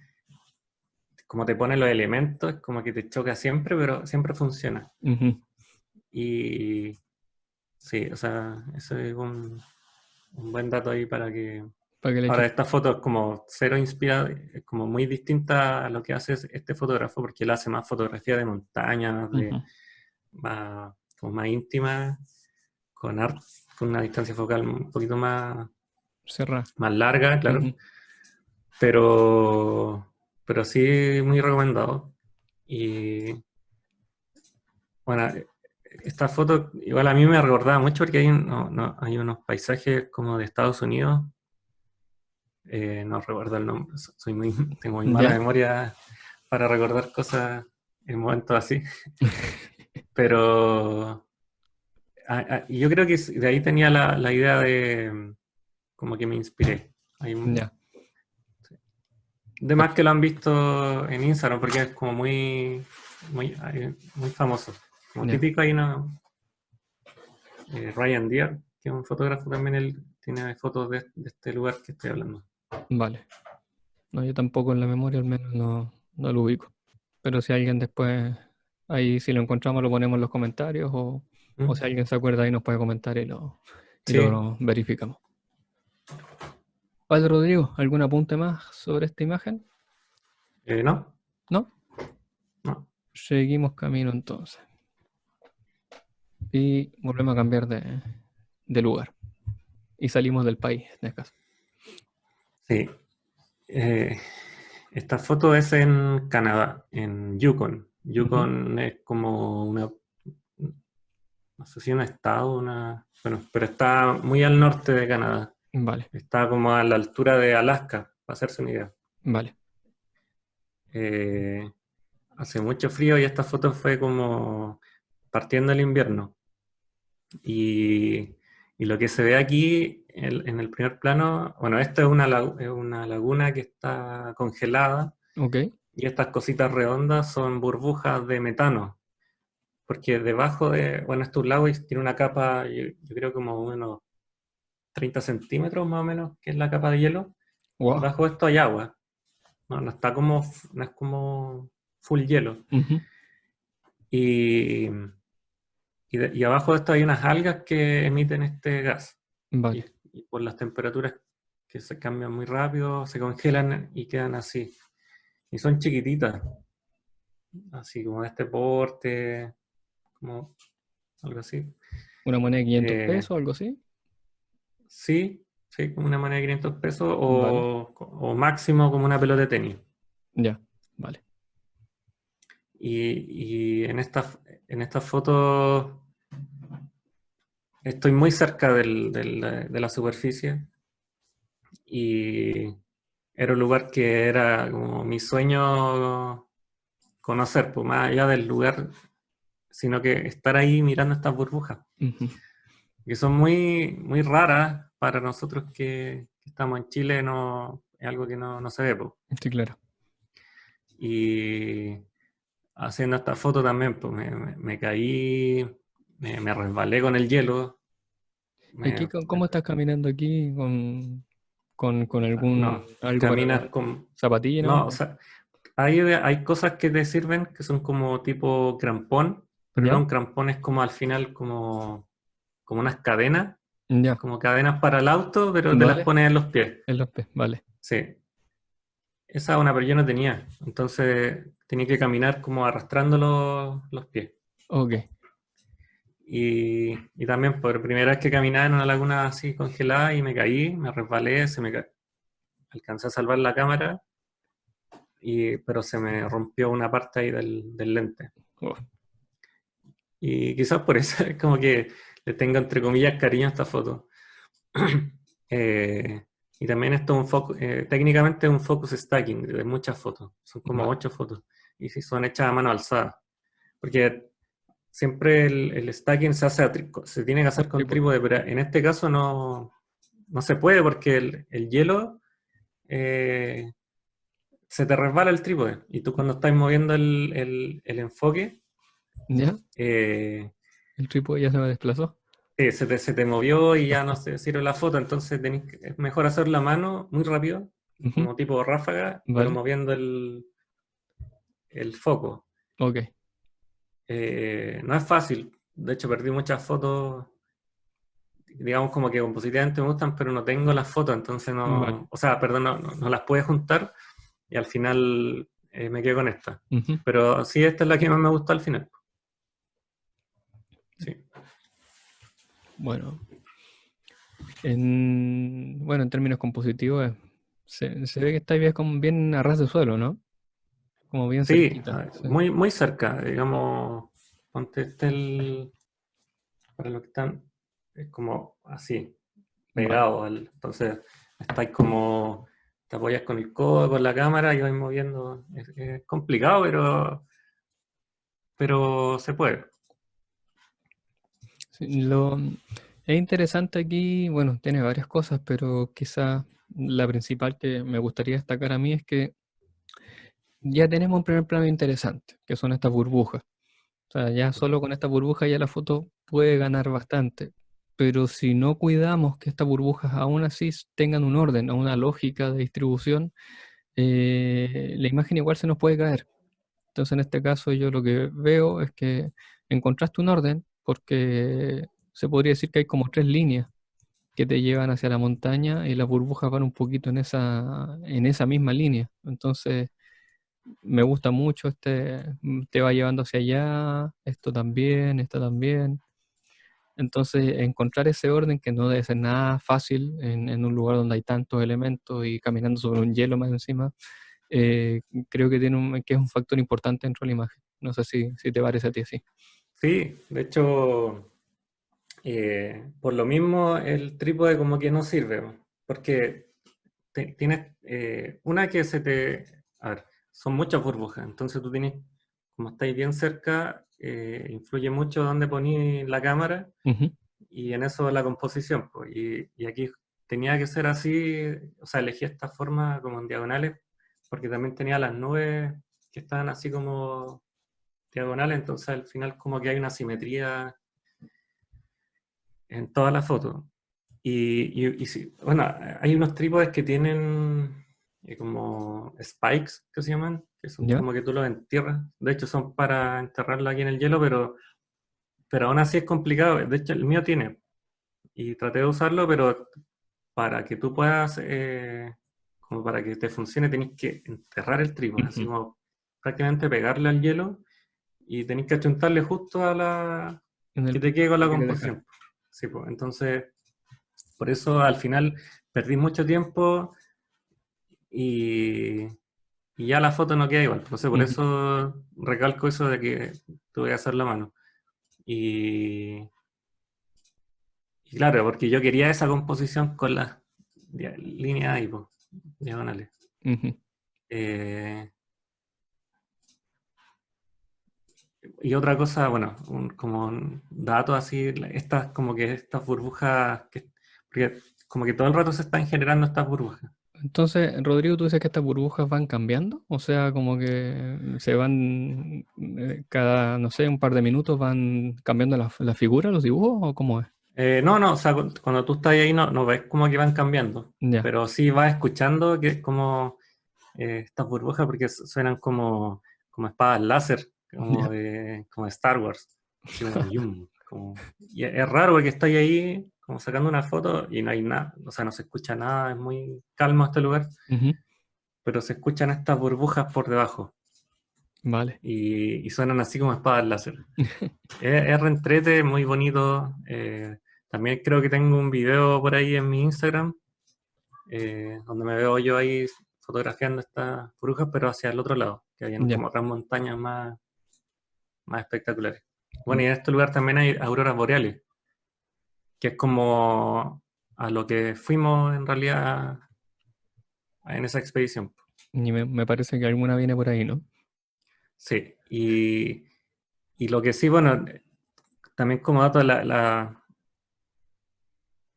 como te pone los elementos, es como que te choca siempre, pero siempre funciona. Ujú. Y sí, o sea, eso es un buen dato ahí para que... Para que le Ahora, eches. esta foto es como cero inspirada, es como muy distinta a lo que hace este fotógrafo, porque él hace más fotografía de montaña, Ujú. como más íntima, con una distancia focal un poquito Cerrar. más larga, claro, Ujú. pero, pero sí muy recomendado. Y bueno, esta foto igual a mí me recordaba mucho porque hay unos paisajes como de Estados Unidos, no recuerdo el nombre, tengo muy mala ¿Ya? memoria para recordar cosas en momentos así, pero yo creo que de ahí tenía la idea de como que me inspiré. Ya. De más que lo han visto en Instagram, porque es como muy famoso. Como Ya. típico hay Ryan Deere, que es un fotógrafo también, él tiene fotos de este lugar que estoy hablando. Vale. No, yo tampoco en la memoria al menos no lo ubico. Pero si alguien después, ahí si lo encontramos lo ponemos en los comentarios o ¿Mm? si alguien se acuerda ahí nos puede comentar y Sí, lo verificamos. Vale, Rodrigo, ¿algún apunte más sobre esta imagen? no, ¿No? no, Seguimos camino entonces. Y volvemos a cambiar de lugar. Y salimos del país, en este caso. sí. Eh, esta foto es en Canadá, en Yukon. Ujú. Yukon es como no sé si un estado, bueno, pero está muy al norte de Canadá. Vale, Está como a la altura de Alaska, para hacerse una idea. vale. Eh, hace mucho frío y esta foto fue como partiendo el invierno. Y, y lo que se ve aquí en el primer plano, bueno, esta es una laguna que está congelada Ok, y estas cositas redondas son burbujas de metano, porque debajo bueno, estos lagos tiene una capa, yo creo como unos 30 centímetros más o menos, que es la capa de hielo, y Wow. bajo esto hay agua. No está como, no es como full hielo. Ujú. Y, y abajo de esto hay unas algas que emiten este gas. Y, Vale. y por las temperaturas que se cambian muy rápido, se congelan y quedan así. Y son chiquititas, así como de este porte, como algo así. ¿Una moneda de 500 Eh, pesos o algo así? sí, sí, como una moneda de 500 pesos Vale. o máximo como una pelota de tenis. Ya. Vale. Y en estas fotos estoy muy cerca de la superficie y era un lugar que era como mi sueño conocer, pues más allá del lugar, sino que estar ahí mirando estas burbujas, Ujú. que son muy, muy raras para nosotros que estamos en Chile, no, es algo que no se ve, pues. Sí, claro. Y haciendo esta foto también, pues me caí, me resbalé con el hielo, ¿Y aquí me, cómo estás caminando aquí con algún no, algo caminas para con... zapatilla nomás? No, o sea, hay cosas que te sirven que son como tipo crampón, pero no ¿Ya? un crampón, es como al final como unas cadenas, Ya. como cadenas para el auto, pero te las Vale. pones en los pies. En los pies. Vale. Sí, esa una, pero yo no tenía. Entonces tenía que caminar como arrastrando los pies. Ok. Y también por primera vez que caminaba en una laguna así congelada y me caí, me resbalé, alcancé a salvar la cámara, pero se me rompió una parte ahí del lente. Oh, Y quizás por eso es como que le tengo entre comillas cariño a esta foto. Eh, y también esto es técnicamente es un focus stacking de muchas fotos. Son como vale. 8 fotos. Y si son hechas a mano alzada. Porque siempre el stacking se tiene que hacer Con con trípode. trípode, pero en este caso no se puede porque el hielo eh, se te resbala el trípode. Y tú cuando estás moviendo el enfoque, ¿Ya? eh, El trípode ya se me desplazó. se te movió y ya no se sirve la foto, entonces es mejor hacer la mano muy rápido, Ujú. como tipo ráfaga, pero Vale. moviendo el foco. Ok. No es fácil, de hecho perdí muchas fotos, digamos como que compositivamente me gustan, pero no tengo las fotos, entonces Vale. no, o sea, perdón, no las pude juntar y al final me quedé con esta. Ujú. Pero sí, esta es la que más me gustó al final. Sí, Bueno. Bueno, en términos compositivos, se ve que está bien, como bien a ras de suelo, ¿no? Como bien sí, cerquita. Sí. muy, muy cerca, digamos, ponte para los que están, es como así, Vale. pegado entonces estáis como, te apoyas con el codo, con la cámara y vais moviendo. Es complicado, pero se puede. Sí, es interesante aquí, bueno, tiene varias cosas, pero quizá la principal que me gustaría destacar a mí es que ya tenemos un primer plano interesante, que son estas burbujas. O sea, ya solo con esta burbuja ya la foto puede ganar bastante. Pero si no cuidamos que estas burbujas aún así tengan un orden, o una lógica de distribución, la imagen igual se nos puede caer. Entonces, en este caso, yo lo que veo es que encontraste un orden, porque se podría decir que hay como tres líneas que te llevan hacia la montaña y las burbujas van un poquito en esa misma línea. Entonces, me gusta mucho te va llevando hacia allá, esto también. Entonces, encontrar ese orden que no debe ser nada fácil en un lugar donde hay tantos elementos y caminando sobre un hielo más encima, eh, creo que que es un factor importante dentro de la imagen. No sé si te parece a ti así. Sí, de hecho, por lo mismo el trípode como que no sirve, porque tienes una que a ver, son muchas burbujas, entonces tú tienes, como estáis bien cerca, influye mucho dónde ponís la cámara Ujú. y en eso la composición, pues. Y aquí tenía que ser así, o sea, elegí esta forma como en diagonales, porque también tenía las nubes que estaban así como diagonales, entonces al final como que hay una simetría en toda la foto. Y sí, bueno, hay unos trípodes que tienen como spikes, que se llaman, que son ¿Ya? como que tú los entierras. De hecho, son para enterrarlo aquí en el hielo, pero aún así es complicado. De hecho, el mío tiene. Y traté de usarlo, pero para que tú puedas, como para que te funcione, tenés que enterrar el trípode, así Ujú. como prácticamente pegarle al hielo y tenés que achuntarle justo a En el que te punto quede que con lo la quieres dejar. composición. Sí, pues, entonces, por eso al final perdí mucho tiempo y, y ya la foto no queda igual. Entonces, por Ujú. eso recalco eso de que tuve que hacer la mano. Y, y claro, porque yo quería esa composición con las líneas ahí, pues, diagonales. Ujú. Eh, y otra cosa, bueno, como un dato así, estas como que estas burbujas, porque como que todo el rato se están generando estas burbujas. Entonces, Rodrigo, tú dices que estas burbujas van cambiando, o sea, como que se van, cada, no sé, un par de minutos van cambiando la figura, los dibujos, ¿o cómo es? No, no, o sea, cuando tú estás ahí no ves como que van cambiando, Ya, pero sí vas escuchando que es como estas burbujas porque suenan como espadas láser, ya. como de Star Wars, así como yum, y es raro porque estoy ahí como sacando una foto y no hay nada, o sea, no se escucha nada, es muy calmo este lugar, Ujú. pero se escuchan estas burbujas por debajo Vale. y suenan así como espadas láser. Es reentrete, muy bonito. También creo que tengo un video por ahí en mi Instagram, donde me veo yo ahí fotografiando estas burbujas, pero hacia el otro lado, que habían Ya. como otras montañas más espectaculares. Bueno, y en este lugar también hay auroras boreales, que es como a lo que fuimos en realidad en esa expedición. Y me parece que alguna viene por ahí, ¿no? Sí, y lo que sí, bueno, también como dato,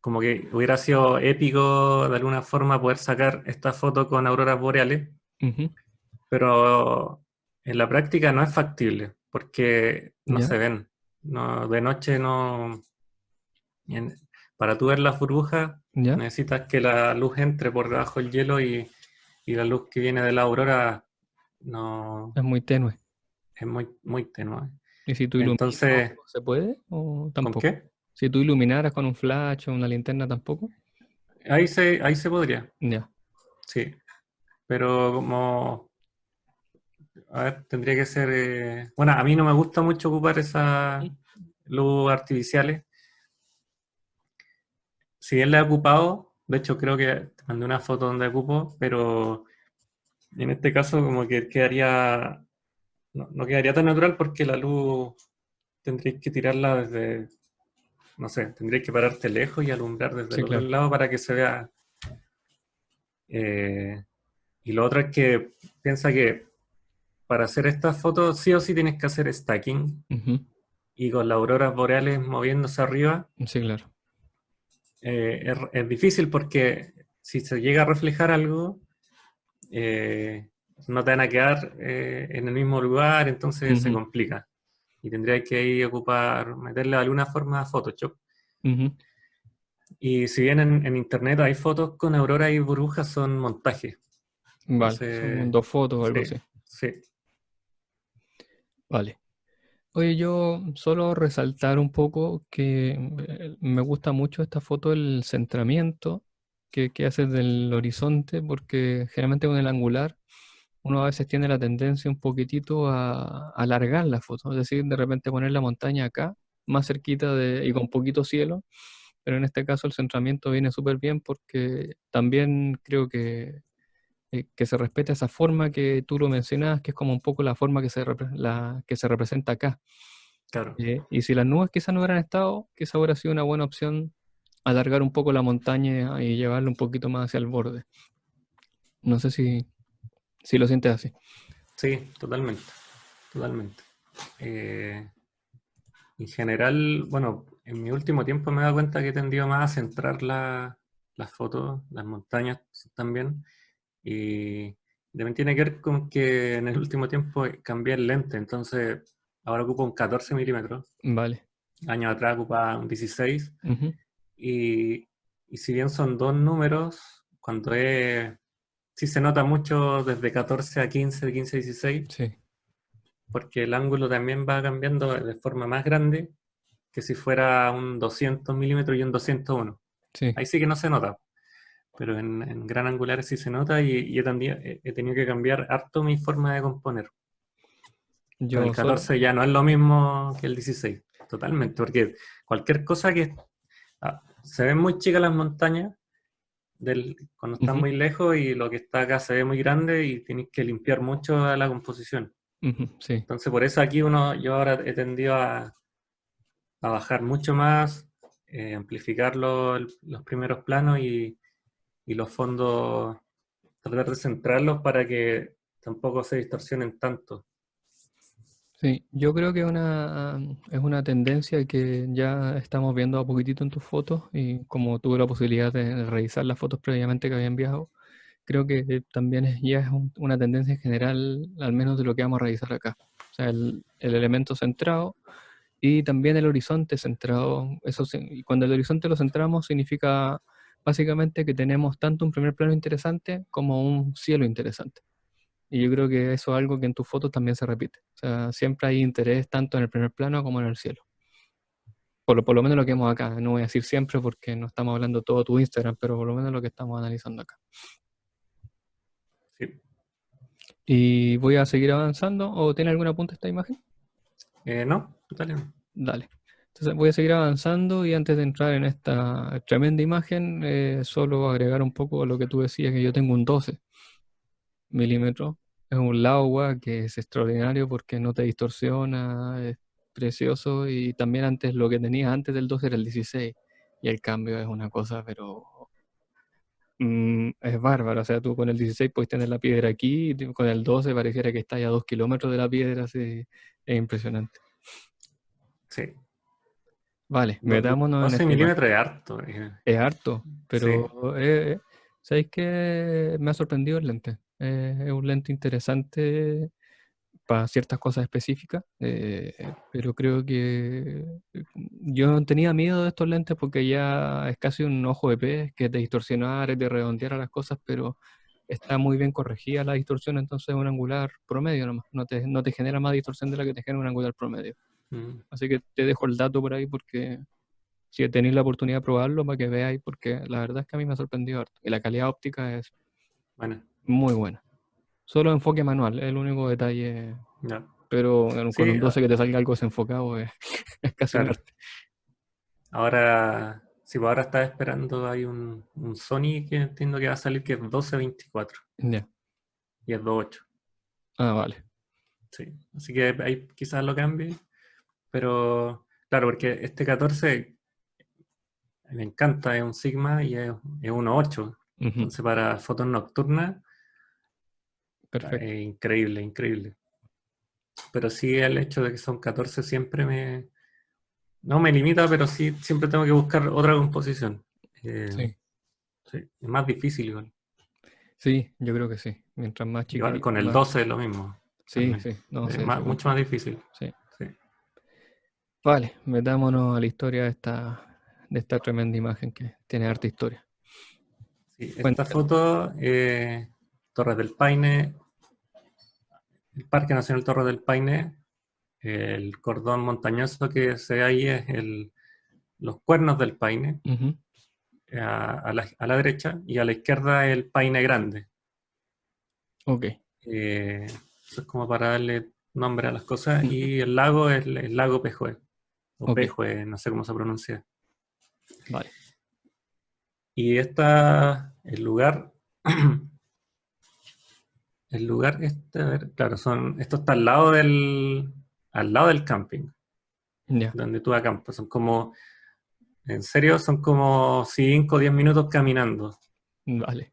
como que hubiera sido épico de alguna forma poder sacar esta foto con auroras boreales, Ujú. pero en la práctica no es factible, porque no Ya, se ven. No, de noche no. en- para tú ver las burbujas, ya. necesitas que la luz entre por debajo del hielo y la luz que viene de la aurora no Es muy tenue. es muy tenue. ¿Y si tú iluminas, Entonces, se puede o ¿con tampoco? qué? Si tú iluminaras con un flash o una linterna, tampoco. Ahí se podría, Ya. sí. Pero como, a ver, tendría que ser. Bueno, a mí no me gusta mucho ocupar esas luz artificiales. Si bien la he ocupado, de hecho creo que te mandé una foto donde ocupo, pero en este caso como que quedaría, no quedaría tan natural porque la luz tendréis que tirarla desde, no sé, tendréis que pararte lejos y alumbrar desde Sí, el otro claro. lado para que se vea. eh, y lo otro es que piensa que para hacer estas fotos sí o sí tienes que hacer stacking Ujú. y con las auroras boreales moviéndose arriba Sí, claro. es difícil porque si se llega a reflejar algo, eh, no te van a quedar en el mismo lugar, entonces se Ujú. complica. Y tendrías que ahí meterle de alguna forma a Photoshop. Ujú. Y si bien en internet hay fotos con aurora y burbujas, son montajes. Vale, son Entonces, dos fotos o algo sí, así. sí, Vale. Oye, yo solo resaltar un poco que me gusta mucho esta foto del centramiento que hace del horizonte, porque generalmente con el angular uno a veces tiene la tendencia un poquitito a alargar la foto, es decir, de repente poner la montaña acá, más cerquita y con poquito cielo, pero en este caso el centramiento viene súper bien porque también creo que se respeta esa forma que tú lo mencionas, que es como un poco la forma que se representa acá. claro. Y si las nubes quizás no hubieran estado, quizás hubiera sido una buena opción alargar un poco la montaña y llevarla un poquito más hacia el borde. No sé si lo sientes así. Sí, totalmente, totalmente. Eh, en general, bueno, en mi último tiempo me he dado cuenta que he tendido más a centrar las fotos, las montañas también. Y también tiene que ver con que en el último tiempo cambié el lente, entonces ahora ocupo un 14 milímetros. Vale. Años atrás ocupaba un 16 Ujú. y, y si bien son dos números, sí se nota mucho desde 14 a 15, de 15 a 16, Sí, porque el ángulo también va cambiando de forma más grande que si fuera un 200 milímetros y un 201. sí. Ahí sí que no se nota, pero en gran angular sí se nota y he tenido que cambiar harto mi forma de componer. Con el Yo solo. 14 ya no es lo mismo que el 16, totalmente, porque cualquier cosa se ven muy chicas las montañas cuando están Ujú, muy lejos y lo que está acá se ve muy grande y tienes que limpiar mucho a la composición. ujú, sí. Entonces por eso aquí yo ahora he tendido a bajar mucho más, amplificar los primeros planos y los fondos, tratar de centrarlos para que tampoco se distorsionen tanto. Sí, yo creo que es una tendencia que ya estamos viendo a poquitito en tus fotos y como tuve la posibilidad de revisar las fotos previamente que había enviado, creo que también ya es una tendencia general, al menos de lo que vamos a revisar acá. O sea, el elemento centrado y también el horizonte centrado. Y cuando el horizonte lo centramos significa básicamente que tenemos tanto un primer plano interesante como un cielo interesante. Y yo creo que eso es algo que en tus fotos también se repite. O sea, siempre hay interés tanto en el primer plano como en el cielo. Por lo menos lo que vemos acá. No voy a decir siempre porque no estamos hablando todo tu Instagram, pero por lo menos lo que estamos analizando acá. Sí. Y voy a seguir avanzando. ¿O tiene algún apunte esta imagen? No, dale. Dale. Entonces voy a seguir avanzando y antes de entrar en esta tremenda imagen, solo agregar un poco a lo que tú decías, que yo tengo un 12 milímetros. Es un Laowa que es extraordinario porque no te distorsiona, es precioso y también antes lo que tenía antes del 12 era el 16 y el cambio es una cosa, pero es bárbaro. O sea, tú con el 16 puedes tener la piedra aquí y con el 12 pareciera que está ya a 2 kilómetros de la piedra, así, es impresionante. Sí. Vale, metámonos en 12 esta imagen. milímetros es harto. Es harto, Sí. pero ¿sabéis qué? Me ha sorprendido el lente. Es un lente interesante para ciertas cosas específicas, pero creo que yo tenía miedo de estos lentes porque ya es casi un ojo de pez, que es de distorsionar, es de redondear a las cosas, pero está muy bien corregida la distorsión, entonces es un angular promedio nomás, no te genera más distorsión de la que te genera un angular promedio. Mm, Así que te dejo el dato por ahí porque si tenéis la oportunidad de probarlo para que veáis, porque la verdad es que a mí me ha sorprendido harto. Y la calidad óptica es bueno, muy buena. Solo enfoque manual, es el único detalle, ya. pero con Sí, un 12 que te salga algo desenfocado es, es casi un claro. arte. Ahora, sí, pues ahora estaba esperando, hay un Sony que entiendo que va a salir que es 12-24 Ya. y es 2.8. Ah, vale. Sí. Así que ahí quizás lo cambie, pero claro, porque este 14 me encanta, es un Sigma y es 1.8. Ujú. Entonces para fotos nocturnas, Perfecto. increíble, increíble. Pero sí el hecho de que son 14 siempre no me limita, pero sí siempre tengo que buscar otra composición. Eh, Sí. sí, es más difícil igual. Sí, yo creo que sí. Mientras más Igual chiquitito, con el más. 12 es lo mismo Sí, también. sí, no Es sé, eso mucho más comprendo. difícil. Sí. Sí. Vale, metámonos a la historia de esta tremenda imagen que tiene harta historia. Sí, esta Cuéntame. foto, Torres del Paine, el Parque Nacional Torres del Paine, el cordón montañoso que se ve ahí es los cuernos del Paine, Ujú. a la derecha, y a la izquierda el Paine Grande. Ok. Eso es como para darle nombre a las cosas. Ujú. Y el lago es el lago Pejue, o Ok, Pejue, no sé cómo se pronuncia. vale. Y el lugar este, a ver, claro, esto está al lado del camping, Ya, donde tú acampas. Son como, en serio, son como 5 o 10 minutos caminando. vale.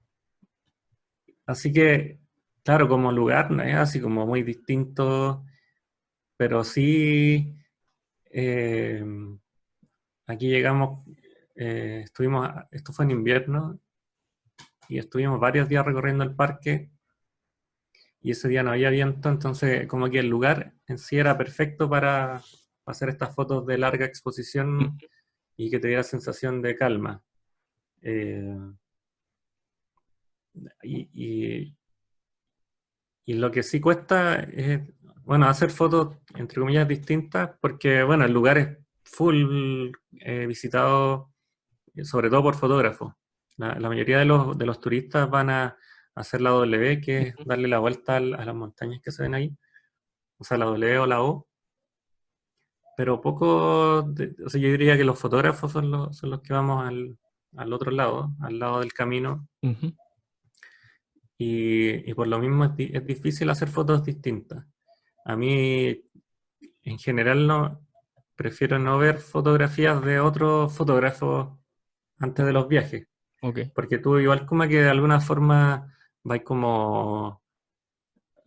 Así que, claro, como lugar no es así como muy distinto, pero sí, eh, aquí llegamos, esto fue en invierno, y estuvimos varios días recorriendo el parque, y ese día no había viento, entonces como que el lugar en sí era perfecto para hacer estas fotos de larga exposición Ujú. y que te diera sensación de calma. Eh, y, y- y lo que sí cuesta es, bueno, hacer fotos, entre comillas, distintas, porque, bueno, el lugar es full visitado, sobre todo por fotógrafos. La mayoría de los turistas van a hacer la W, que es Ujú. darle la vuelta a las montañas que se ven ahí, o sea, la W o la O, pero poco, o sea, yo diría que los fotógrafos son los que vamos al otro lado, al lado del camino, Ujú. y por lo mismo es difícil hacer fotos distintas. A mí, en general, no, prefiero no ver fotografías de otros fotógrafos antes de los viajes, Ok, porque tú igual como que de alguna forma vais como,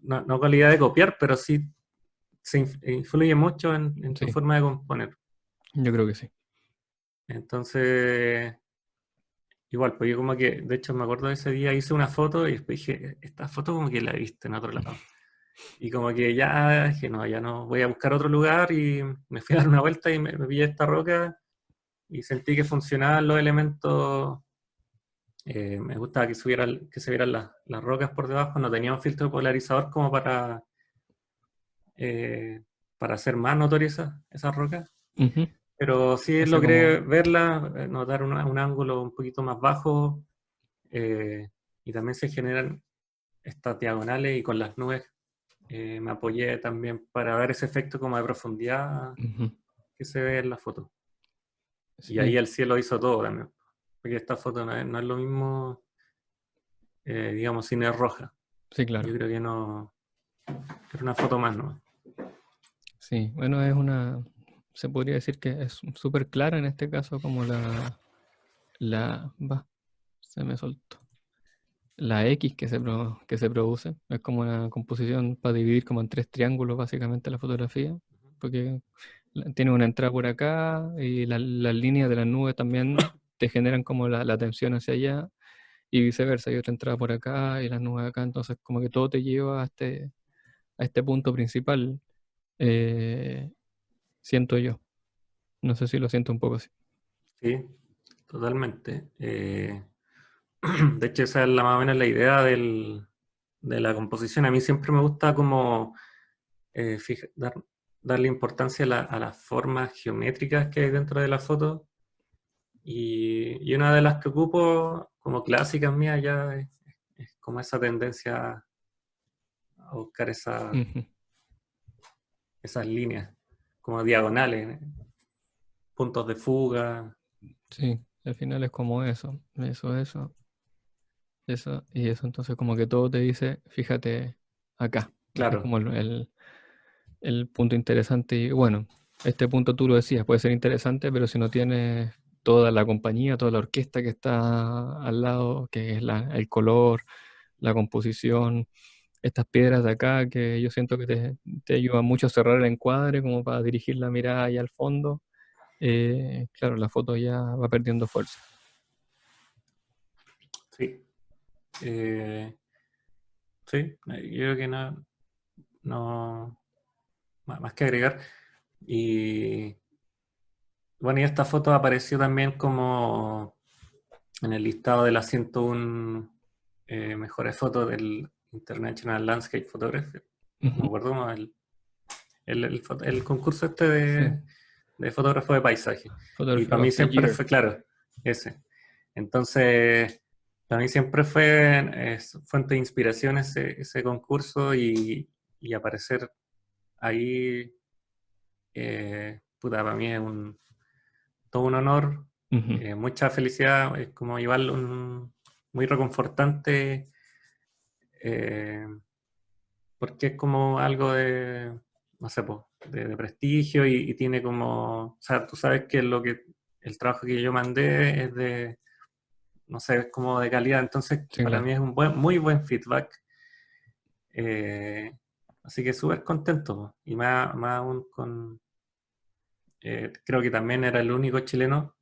no calidad de copiar, pero sí influye mucho en tu sí, forma de componer. yo creo que sí. Entonces, igual, pues yo como que, de hecho me acuerdo de ese día, hice una foto y después dije, esta foto como que la he visto en otro lado. Y como que ya dije, no, ya no, voy a buscar otro lugar y me fui a dar una vuelta y me pillé esta roca y sentí que funcionaban los elementos. Me gustaba que se vieran las rocas por debajo, no tenía un filtro polarizador como eh, para hacer más notorias esas rocas, Ujú. pero sí Hace logré como, verla, notar un ángulo un poquito más bajo, y también se generan estas diagonales y con las nubes me apoyé también para ver ese efecto como de profundidad ujú. que se ve en la foto. Y ahí Sí, el cielo hizo todo también, porque esta foto no es lo mismo, digamos, si no es roja. sí, Yo claro. creo que no, era una foto más, ¿no? Sí, bueno, se podría decir que es súper clara en este caso como se me soltó. La X que se produce es como una composición para dividir como en tres triángulos básicamente la fotografía, porque tiene una entrada por acá y las líneas de las nubes también te generan como la tensión hacia allá y viceversa, hay otra entrada por acá y las nubes acá, entonces como que todo te lleva a este punto principal, eh, siento yo. No sé si lo siento un poco así. Sí, totalmente. De hecho, esa es más o menos la idea de la composición. A mí siempre me gusta como darle importancia a las formas geométricas que hay dentro de la foto. Y una de las que ocupo como clásicas mías ya es como esa tendencia a buscar Ujú. esas líneas, como diagonales, puntos de fuga. Sí, al final es como y eso, entonces como que todo te dice, fíjate acá, es Claro, como el punto interesante y bueno, este punto tú lo decías, puede ser interesante, pero si no tienes toda la compañía, toda la orquesta que está al lado, que es el color, la composición, estas piedras de acá que yo siento que te ayudan mucho a cerrar el encuadre, como para dirigir la mirada ahí al fondo, claro, la foto ya va perdiendo fuerza. sí. Eh, sí, yo creo que no, más que agregar. Y bueno, y esta foto apareció también como en el listado de las 101 mejores fotos del International Landscape Photography. No me Ujú. acuerdo cómo el concurso este Sí, de fotógrafo de paisaje. Y Photography para mí of the siempre Year. fue, claro, ese. Entonces, para mí siempre fue fuente de inspiración ese concurso y aparecer ahí, puta, para mí es todo un honor, Ujú. mucha felicidad, es como igual muy reconfortante, eh, porque es como algo de, no sé, po, de prestigio y tiene como, o sea, tú sabes que el trabajo que yo mandé es de, no sé, es como de calidad, entonces Sí, para mí claro. es un muy buen feedback, eh, así que súper contento, po, y más aún creo que también era el único chileno,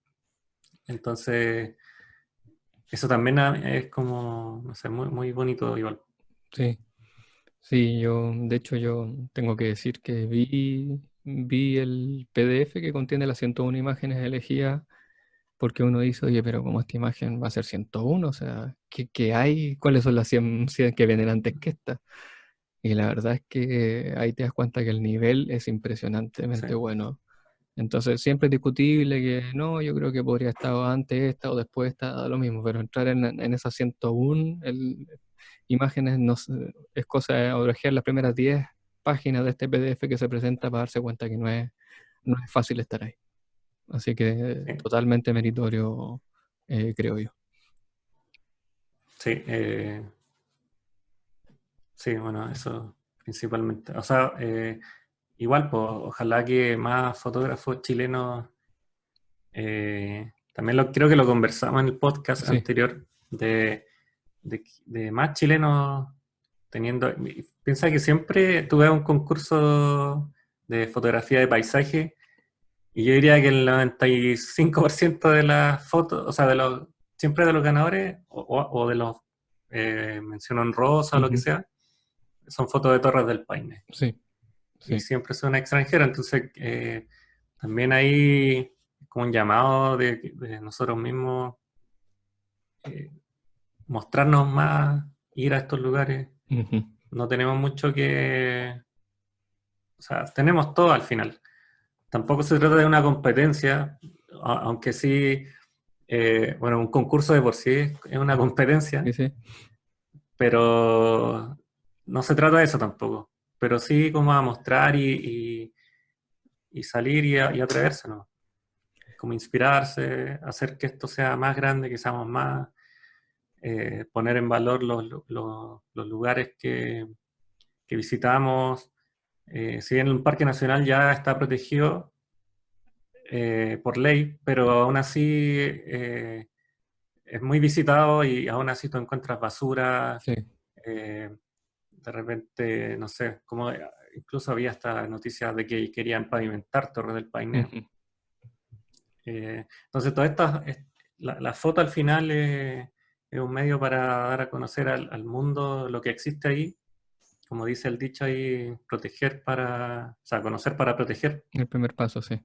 entonces eso también es como, no sé, muy bonito igual. Sí, sí, de hecho, yo tengo que decir que vi el PDF que contiene las 101 imágenes elegidas porque uno dice, oye, pero como esta imagen va a ser 101, o sea, ¿qué hay? ¿Cuáles son las 100 que vienen antes que esta? Y la verdad es que ahí te das cuenta que el nivel es Sí, impresionantemente bueno. Entonces, siempre es discutible que no, yo creo que podría estar antes esta o después esta, da lo mismo, pero entrar en esas 101 imágenes no, es cosa de ojear las primeras 10 páginas de este PDF que se presenta para darse cuenta que no es fácil estar ahí. Así que sí, totalmente meritorio, creo yo. sí, sí, bueno, eso principalmente. O sea, igual, pues, ojalá que más fotógrafos chilenos, también creo que lo conversamos en el podcast Sí, anterior, de más chilenos teniendo... Piensa que siempre tuve un concurso de fotografía de paisaje y yo diría que el 95% de las fotos, o sea, siempre de los ganadores o de los mención honrosa o lo que ujú, sea, son fotos de Torres del Paine. sí, Y sí, siempre son extranjeros, entonces también hay como un llamado de nosotros mismos, eh, mostrarnos más, ir a estos lugares. ujú, No tenemos mucho que, o sea, tenemos todo al final. Tampoco se trata de una competencia, aunque sí, bueno, un concurso de por sí es una sí, competencia, sí, pero no se trata de eso tampoco. Pero sí como a mostrar y salir y atreverse, ¿no? Como inspirarse, hacer que esto sea más grande, que seamos más, poner en valor los lugares que visitamos. Si bien el Parque Nacional ya está protegido por ley, pero aún así es muy visitado y aún así tú encuentras basura. sí, eh, de repente, no sé, como incluso había esta noticia de que querían pavimentar Torre del Paine. ujú, Entonces, todas estas, la foto al final es un medio para dar a conocer al mundo lo que existe ahí. Como dice el dicho ahí, o sea, conocer para proteger. el primer paso, sí,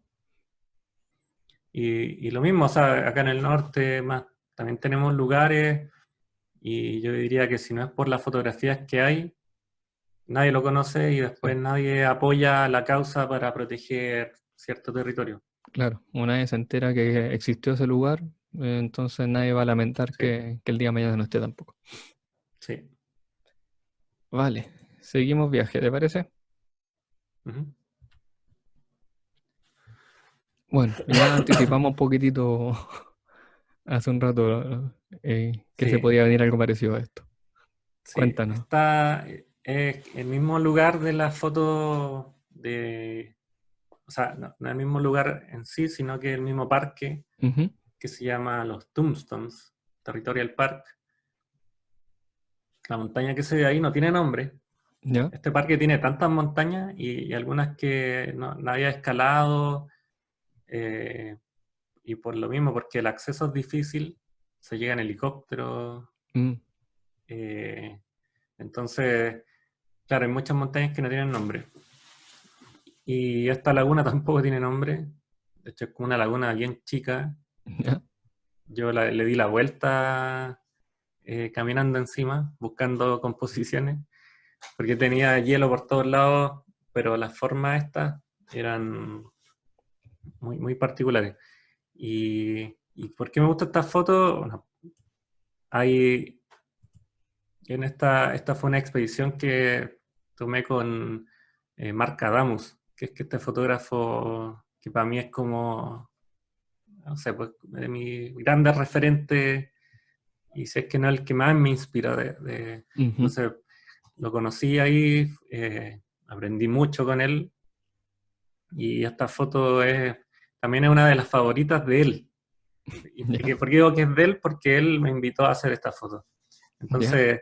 Y lo mismo, o sea, acá en el norte más, también tenemos lugares y yo diría que si no es por las fotografías que hay, nadie lo conoce y sí, después nadie apoya la causa para proteger cierto territorio. claro. Una vez se entera que existió ese lugar, entonces nadie va a lamentar Sí, que el día de mañana no esté tampoco. sí. Vale, seguimos viaje, ¿te parece? Ujú. Bueno, ya anticipamos un poquitito hace un rato que se Sí, podía venir algo parecido a esto. sí. Cuéntanos. Está el mismo lugar de la foto de, o sea, no el mismo lugar en sí, sino que el mismo parque Ujú, que se llama los Tombstones, Territorial Park. La montaña que se ve ahí no tiene nombre. ¿ya? Este parque tiene tantas montañas y algunas que no había escalado, eh, y por lo mismo, porque el acceso es difícil, se llega en helicóptero. Mm, eh, entonces, claro, hay muchas montañas que no tienen nombre. Y esta laguna tampoco tiene nombre. De hecho, es como una laguna bien chica. ¿ya? Yo le di la vuelta caminando encima, buscando composiciones, porque tenía hielo por todos lados, pero las formas estas eran muy, muy particulares. ¿Y por qué me gusta esta foto? Bueno, hay, esta fue una expedición que tomé con Marc Adamus, que es que este fotógrafo que para mí es como, no sé, pues, de mis grandes referentes, y sé que no es el que más me inspira. Ujú, Entonces, lo conocí ahí, aprendí mucho con él, y esta foto también es una de las favoritas de él. ¿ya? ¿Por qué digo que es de él? Porque él me invitó a hacer esta foto. ¿Ya? Entonces,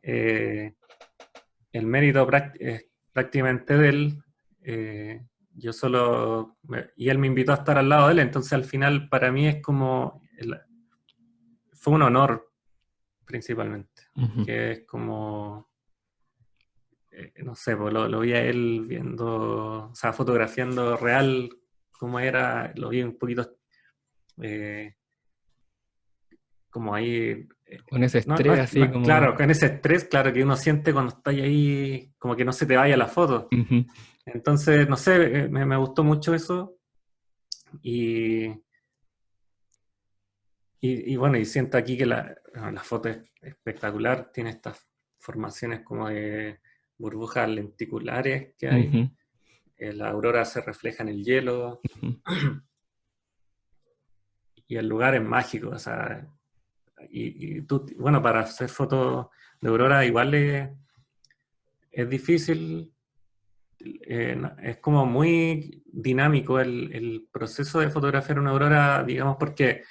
eh, el mérito es prácticamente de él. Yo solo, y él me invitó a estar al lado de él, entonces al final para mí es como, fue un honor principalmente, Ujú, que es como, no sé, pues lo vi a él viendo, o sea, fotografiando real como era, lo vi un poquito eh, como ahí, Con ese no, no estrés así como... claro, con ese estrés, claro, que uno siente cuando está ahí, como que no se te vaya la foto. Ujú, Entonces, no sé, me gustó mucho eso y, y bueno, y siento aquí que la foto es espectacular, tiene estas formaciones como de burbujas lenticulares que hay, ujú, la aurora se refleja en el hielo ujú. y el lugar es mágico, o sea, y tú, bueno, para hacer fotos de aurora igual es difícil, es como muy dinámico el proceso de fotografiar una aurora, digamos, porque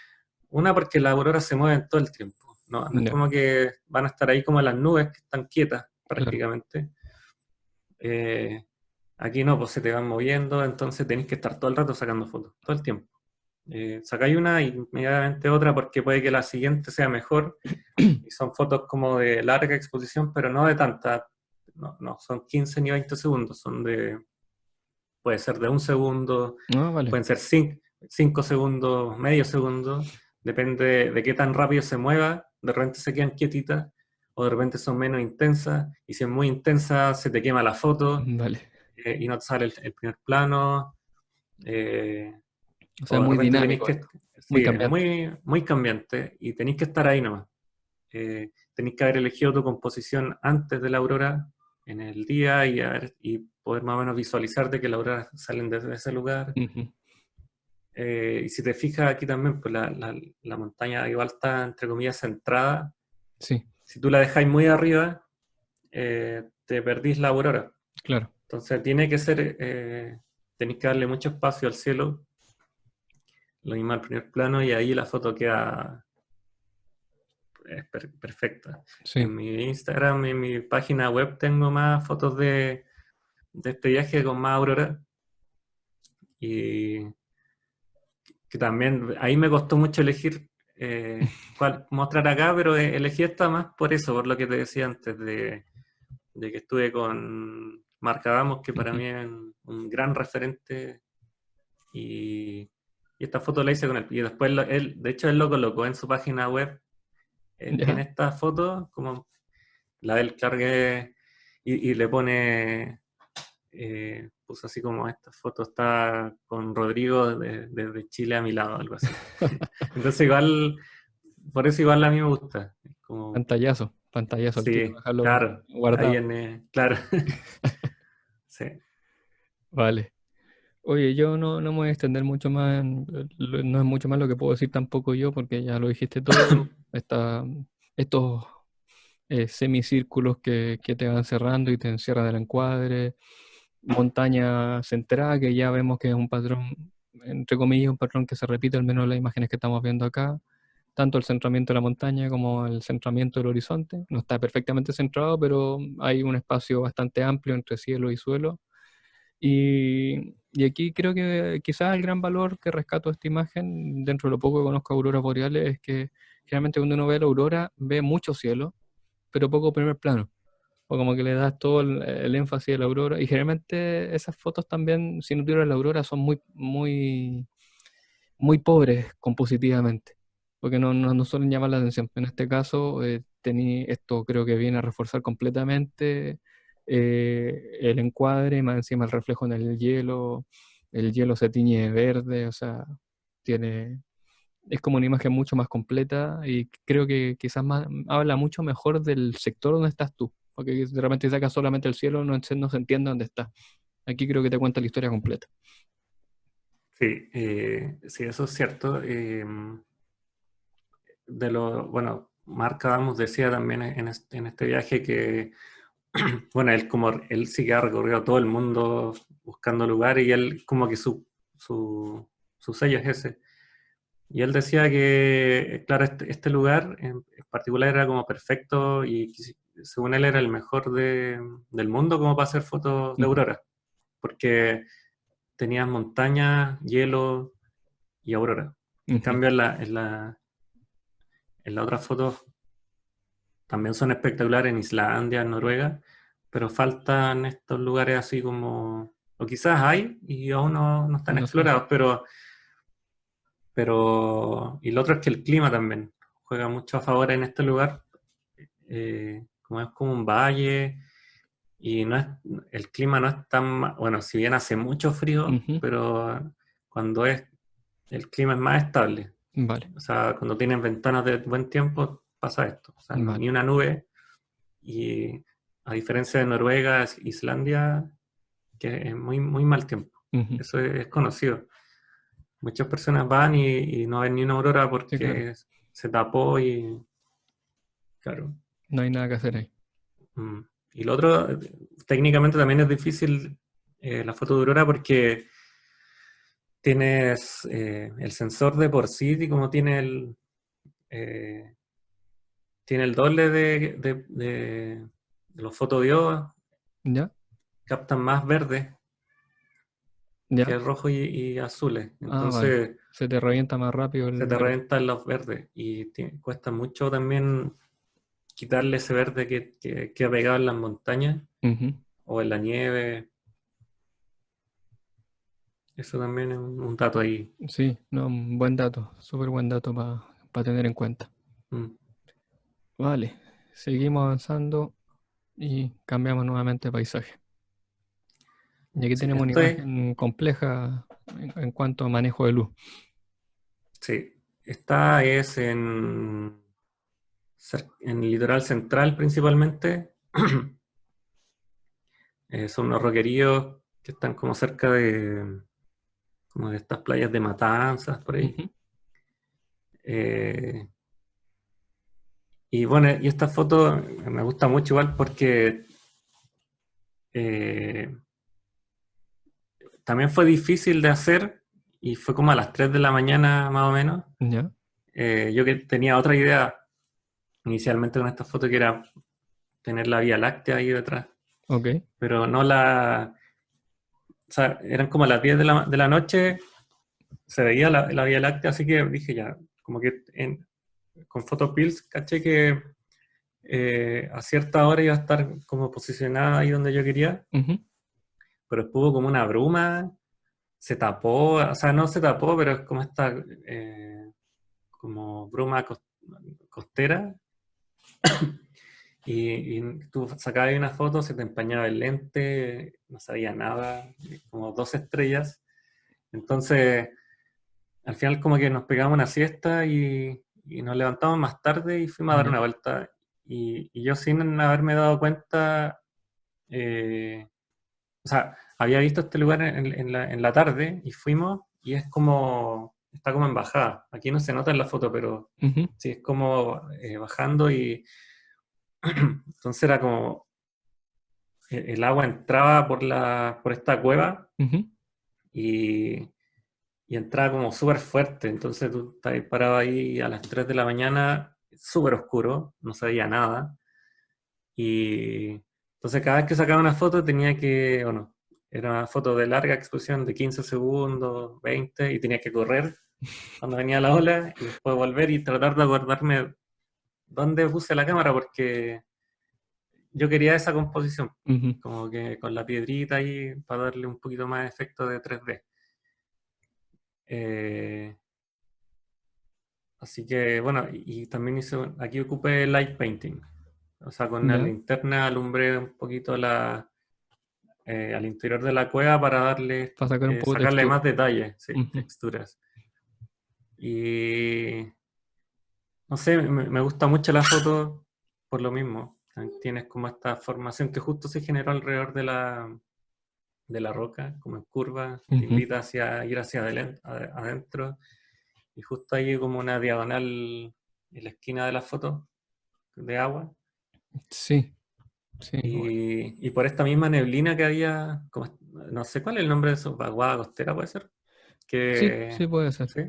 las auroras se mueven todo el tiempo, ¿no? No es Ya, como que van a estar ahí como las nubes que están quietas claro. prácticamente. Eh, Aquí no, pues se te van moviendo, entonces tenés que estar todo el rato sacando fotos, todo el tiempo. Sacáis una y inmediatamente otra porque puede que la siguiente sea mejor y son fotos como de larga exposición, pero no de tanta, no son 15 ni 20 segundos, puede ser de un segundo, Ah, vale. pueden ser 5 segundos, medio segundo, depende de qué tan rápido se mueva, de repente se quedan quietitas o de repente son menos intensas y si es muy intensa se te quema la foto Vale. y no te sale el primer plano. eh, O sea, o de muy repente tenéis dinámico que, esto, muy sí, es cambiante. muy, muy cambiante y tenéis que estar ahí nomás. Tenéis que haber elegido tu composición antes de la aurora en el día y poder más o menos visualizar de que la aurora salen desde ese lugar. Ujú. Y si te fijas aquí también, pues la montaña igual está, entre comillas, centrada. Sí, Si tú la dejáis muy arriba, te perdís la aurora. claro. Entonces tiene que ser, tenéis que darle mucho espacio al cielo, lo mismo al primer plano, y ahí la foto queda perfecta. Sí. En mi Instagram, en mi página web, tengo más fotos de este viaje con más aurora. Y que también ahí me costó mucho elegir cuál mostrar acá, pero elegí esta más por eso, por lo que te decía antes, de que estuve con Marc Adamos, que para Ujú. mí es un gran referente, y, y esta foto la hice con él. Y después él, de hecho, él lo colocó en su página web, en Ya, esta foto, como la del cargue, y le pone puso así como esta foto está con Rodrigo desde Chile a mi lado, algo así. Entonces igual, por eso igual a mí me gusta. Es como, pantallazo, pantallazo al tiro, sí, dejarlo claro, ahí guardado. claro, sí. Vale. Oye, yo no me voy a extender mucho más, no es mucho más lo que puedo decir tampoco yo, porque ya lo dijiste todo. Estos semicírculos que te van cerrando y te encierran el encuadre, montaña centrada, que ya vemos que es un patrón, entre comillas, un patrón que se repite, al menos en las imágenes que estamos viendo acá, tanto el centramiento de la montaña como el centramiento del horizonte. No está perfectamente centrado, pero hay un espacio bastante amplio entre cielo y suelo. Y aquí creo que quizás el gran valor que rescato de esta imagen, dentro de lo poco que conozco a auroras boreales, es que generalmente cuando uno ve la aurora ve mucho cielo, pero poco primer plano. O como que le das todo el énfasis a la aurora. Y generalmente esas fotos también, si no tuvieras la aurora, son muy pobres compositivamente. Porque no suelen llamar la atención. En este caso, esto creo que viene a reforzar completamente el encuadre, más encima el reflejo en el hielo se tiñe de verde, o sea, tiene, es como una imagen mucho más completa y creo que quizás habla mucho mejor del sector donde estás tú, porque de repente si sacas solamente el cielo no se entiende dónde está. Aquí creo que te cuenta la historia completa. Sí, sí, eso es cierto. Bueno, Marc Adams decía también en este viaje que, bueno, él sí que ha recorrido todo el mundo buscando lugares y él como que su, su sello es ese. Y él decía que, claro, este lugar en particular era como perfecto y según él era el mejor del mundo como para hacer fotos de Ujú, aurora, porque tenías montañas, hielo y aurora. En ujú. cambio, en la otra fotos también son espectaculares en Islandia, en Noruega, pero faltan estos lugares así como, o quizás hay y aún no están No sé. explorados, pero Pero, y lo otro es que el clima también juega mucho a favor en este lugar, como es como un valle, y no es, el clima no es tan, bueno, si bien hace mucho frío, Ujú. pero cuando es, el clima es más estable. Vale, O sea, cuando tienen ventanas de buen tiempo, pasa esto. O sea, vale. ni una nube, y a diferencia de Noruega, Islandia, que es muy, muy mal tiempo. Ujú. Eso es conocido. Muchas personas van y no ven ni una aurora Sí, claro. porque se tapó y, claro. No hay nada que hacer ahí. Mm. Y lo otro, técnicamente también es difícil la foto de aurora porque tienes el sensor de por sí, y como eh, tiene el doble de los fotodiodos, ¿Ya? captan más verde ¿Ya? que rojo y azules. Ah, vale. Entonces Se te revienta más rápido se el te verde. reventan los verdes y cuesta mucho también quitarle ese verde que queda pegado en las montañas Ujú. o en la nieve. Eso también es un dato ahí. Sí, no, un buen dato, súper buen dato para tener en cuenta. Mm. Vale, seguimos avanzando y cambiamos nuevamente de paisaje. Y aquí Sí, tenemos una imagen compleja en cuanto a manejo de luz. sí, esta es en el litoral central principalmente. Son unos roqueríos que están como cerca como de estas playas de Matanzas, por ahí. Ujú. Eh, y bueno, y esta foto me gusta mucho igual porque eh, también fue difícil de hacer y fue como a las 3 de la mañana más o menos. ¿Ya? Yo que tenía otra idea inicialmente con esta foto que era tener la Vía Láctea ahí detrás, Ok. pero no la... O sea, eran como las 10 de la noche, se veía la Vía Láctea, así que dije ya, como que con Photopills caché que a cierta hora iba a estar como posicionada ahí donde yo quería, Ujú. pero después hubo como una bruma, se tapó, o sea, no se tapó, pero es como esta como bruma costera, y tú sacabas ahí una foto, se te empañaba el lente, no sabía nada, como 2 estrellas. Entonces, al final como que nos pegamos una siesta y nos levantamos más tarde y fuimos a dar Ya. una vuelta. Y yo sin haberme dado cuenta, eh, o sea, había visto este lugar en la tarde y fuimos y es como, está como en bajada. Aquí no se nota en la foto, pero Ujú. sí es como bajando y entonces era como el agua entraba por esta cueva Ujú. y, y entraba como súper fuerte. Entonces tú estabas parado ahí a las 3 de la mañana, súper oscuro, no se veía nada. Y entonces cada vez que sacaba una foto tenía que, bueno, era una foto de larga exposición de 15 segundos, 20, y tenía que correr cuando venía la ola y después volver y tratar de acordarme dónde puse la cámara porque yo quería esa composición, Ujú. como que con la piedrita ahí para darle un poquito más de efecto de 3D. Eh, Así que bueno, y también aquí ocupé light painting. O sea, con la Ya. linterna alumbré un poquito al interior de la cueva para Para sacar un poco de sacarle textura. más detalles, sí, Ujú. texturas. Y no sé, me gusta mucho la foto por lo mismo. Tienes como esta formación que justo se generó alrededor de la roca, como en curva, te Ujú. invita hacia ir hacia adentro. Y justo ahí como una diagonal en la esquina de la foto de agua. Sí, sí. Y por esta misma neblina que había, no sé cuál es el nombre de eso, vaguada costera puede ser, Sí, que, sí puede ser. ¿sí?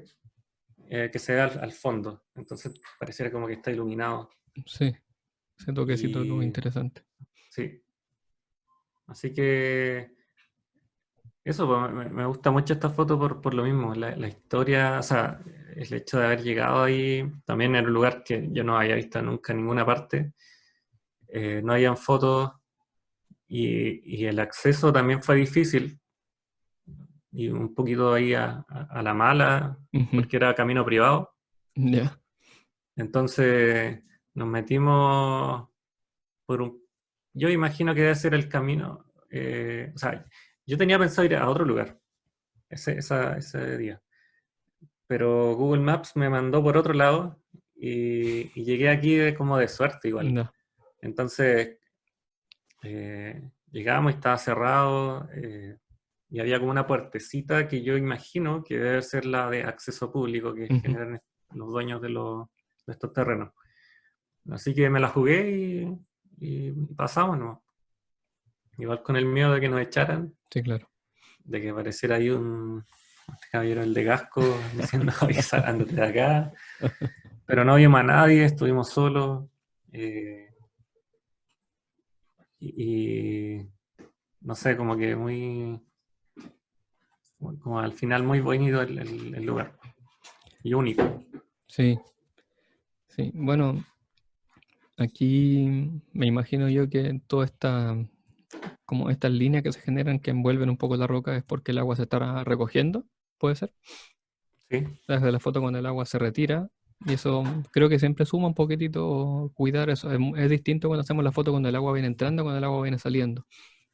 Que se ve al fondo. Entonces pareciera como que está iluminado. Sí, ese toquecito de luz Y interesante. sí, así que eso, pues, me gusta mucho esta foto por lo mismo, la historia, o sea, el hecho de haber llegado ahí, también en un lugar que yo no había visto nunca en ninguna parte, no habían fotos y el acceso también fue difícil. y un poquito ahí a la mala, Ujú. porque era camino privado. Ya. Entonces nos metimos por un... Yo imagino que debe ser el camino, o sea, yo tenía pensado ir a otro lugar ese día, pero Google Maps me mandó por otro lado y llegué aquí como de suerte igual. Ya. Entonces llegamos y estaba cerrado y había como una puertecita que yo imagino que debe ser la de acceso público que Ujú. generan los dueños de estos terrenos. Así que me la jugué y pasamos, ¿no? Igual con el miedo de que nos echaran, Sí, claro. de que apareciera ahí un este caballero el de casco diciendo, oye, ándate de acá. Pero no vimos a nadie, estuvimos solos. eh, y no sé, como que como al final muy bonito el lugar. Y único. Sí, sí. Bueno, aquí me imagino yo que toda esta, como estas líneas que se generan que envuelven un poco la roca es porque el agua se está recogiendo, puede ser. ¿Sí? Desde la foto cuando el agua se retira. Y eso creo que siempre suma un poquitito cuidar eso. Es distinto cuando hacemos la foto cuando el agua viene entrando, cuando el agua viene saliendo.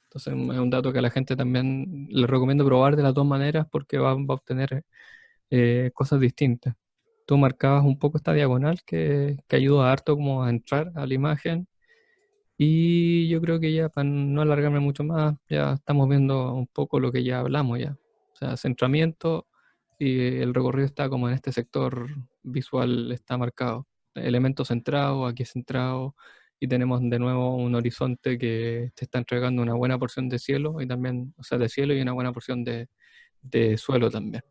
Entonces es un dato que a la gente también le recomiendo probar de las dos maneras porque va a obtener cosas distintas. Tú marcabas un poco esta diagonal que ayuda harto como a entrar a la imagen y yo creo que ya para no alargarme mucho más, ya estamos viendo un poco lo que ya hablamos ya. O sea, centramiento y el recorrido está como en este sector visual está marcado. Elementos centrados, aquí centrado y tenemos de nuevo un horizonte que te está entregando una buena porción de cielo y también, o sea, de cielo y una buena porción de suelo también.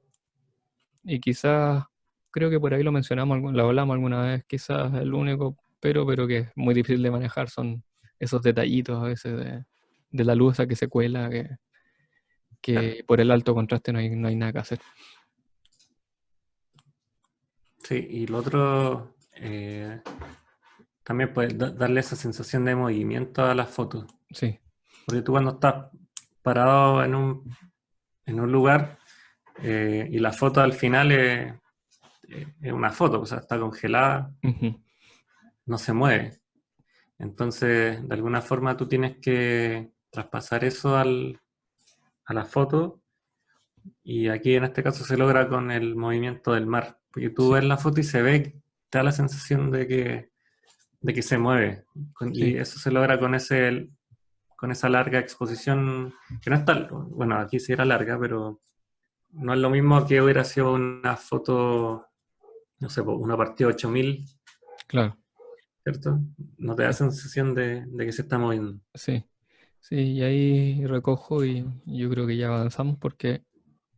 Y quizás, creo que por ahí lo mencionamos, lo hablamos alguna vez, quizás el único pero que es muy difícil de manejar son esos detallitos a veces de la luz a que se cuela, Claro. que por el alto contraste no hay nada que hacer. Sí, y lo otro, también puede darle esa sensación de movimiento a las fotos. Sí, Porque tú cuando estás parado en un lugar y la foto al final es una foto, o sea, está congelada, ujú, no se mueve. Entonces, de alguna forma tú tienes que traspasar eso a la foto y aquí en este caso se logra con el movimiento del mar. Porque tú sí, ves la foto y se ve, te da la sensación de que se mueve. Y sí, eso se logra con esa larga exposición, que no es tal, bueno, aquí sí era larga, pero no es lo mismo que hubiera sido una foto, no sé, una partida 8000, claro, ¿cierto? No te da sí, sensación de que se está moviendo. sí, sí, y ahí recojo y yo creo que ya avanzamos porque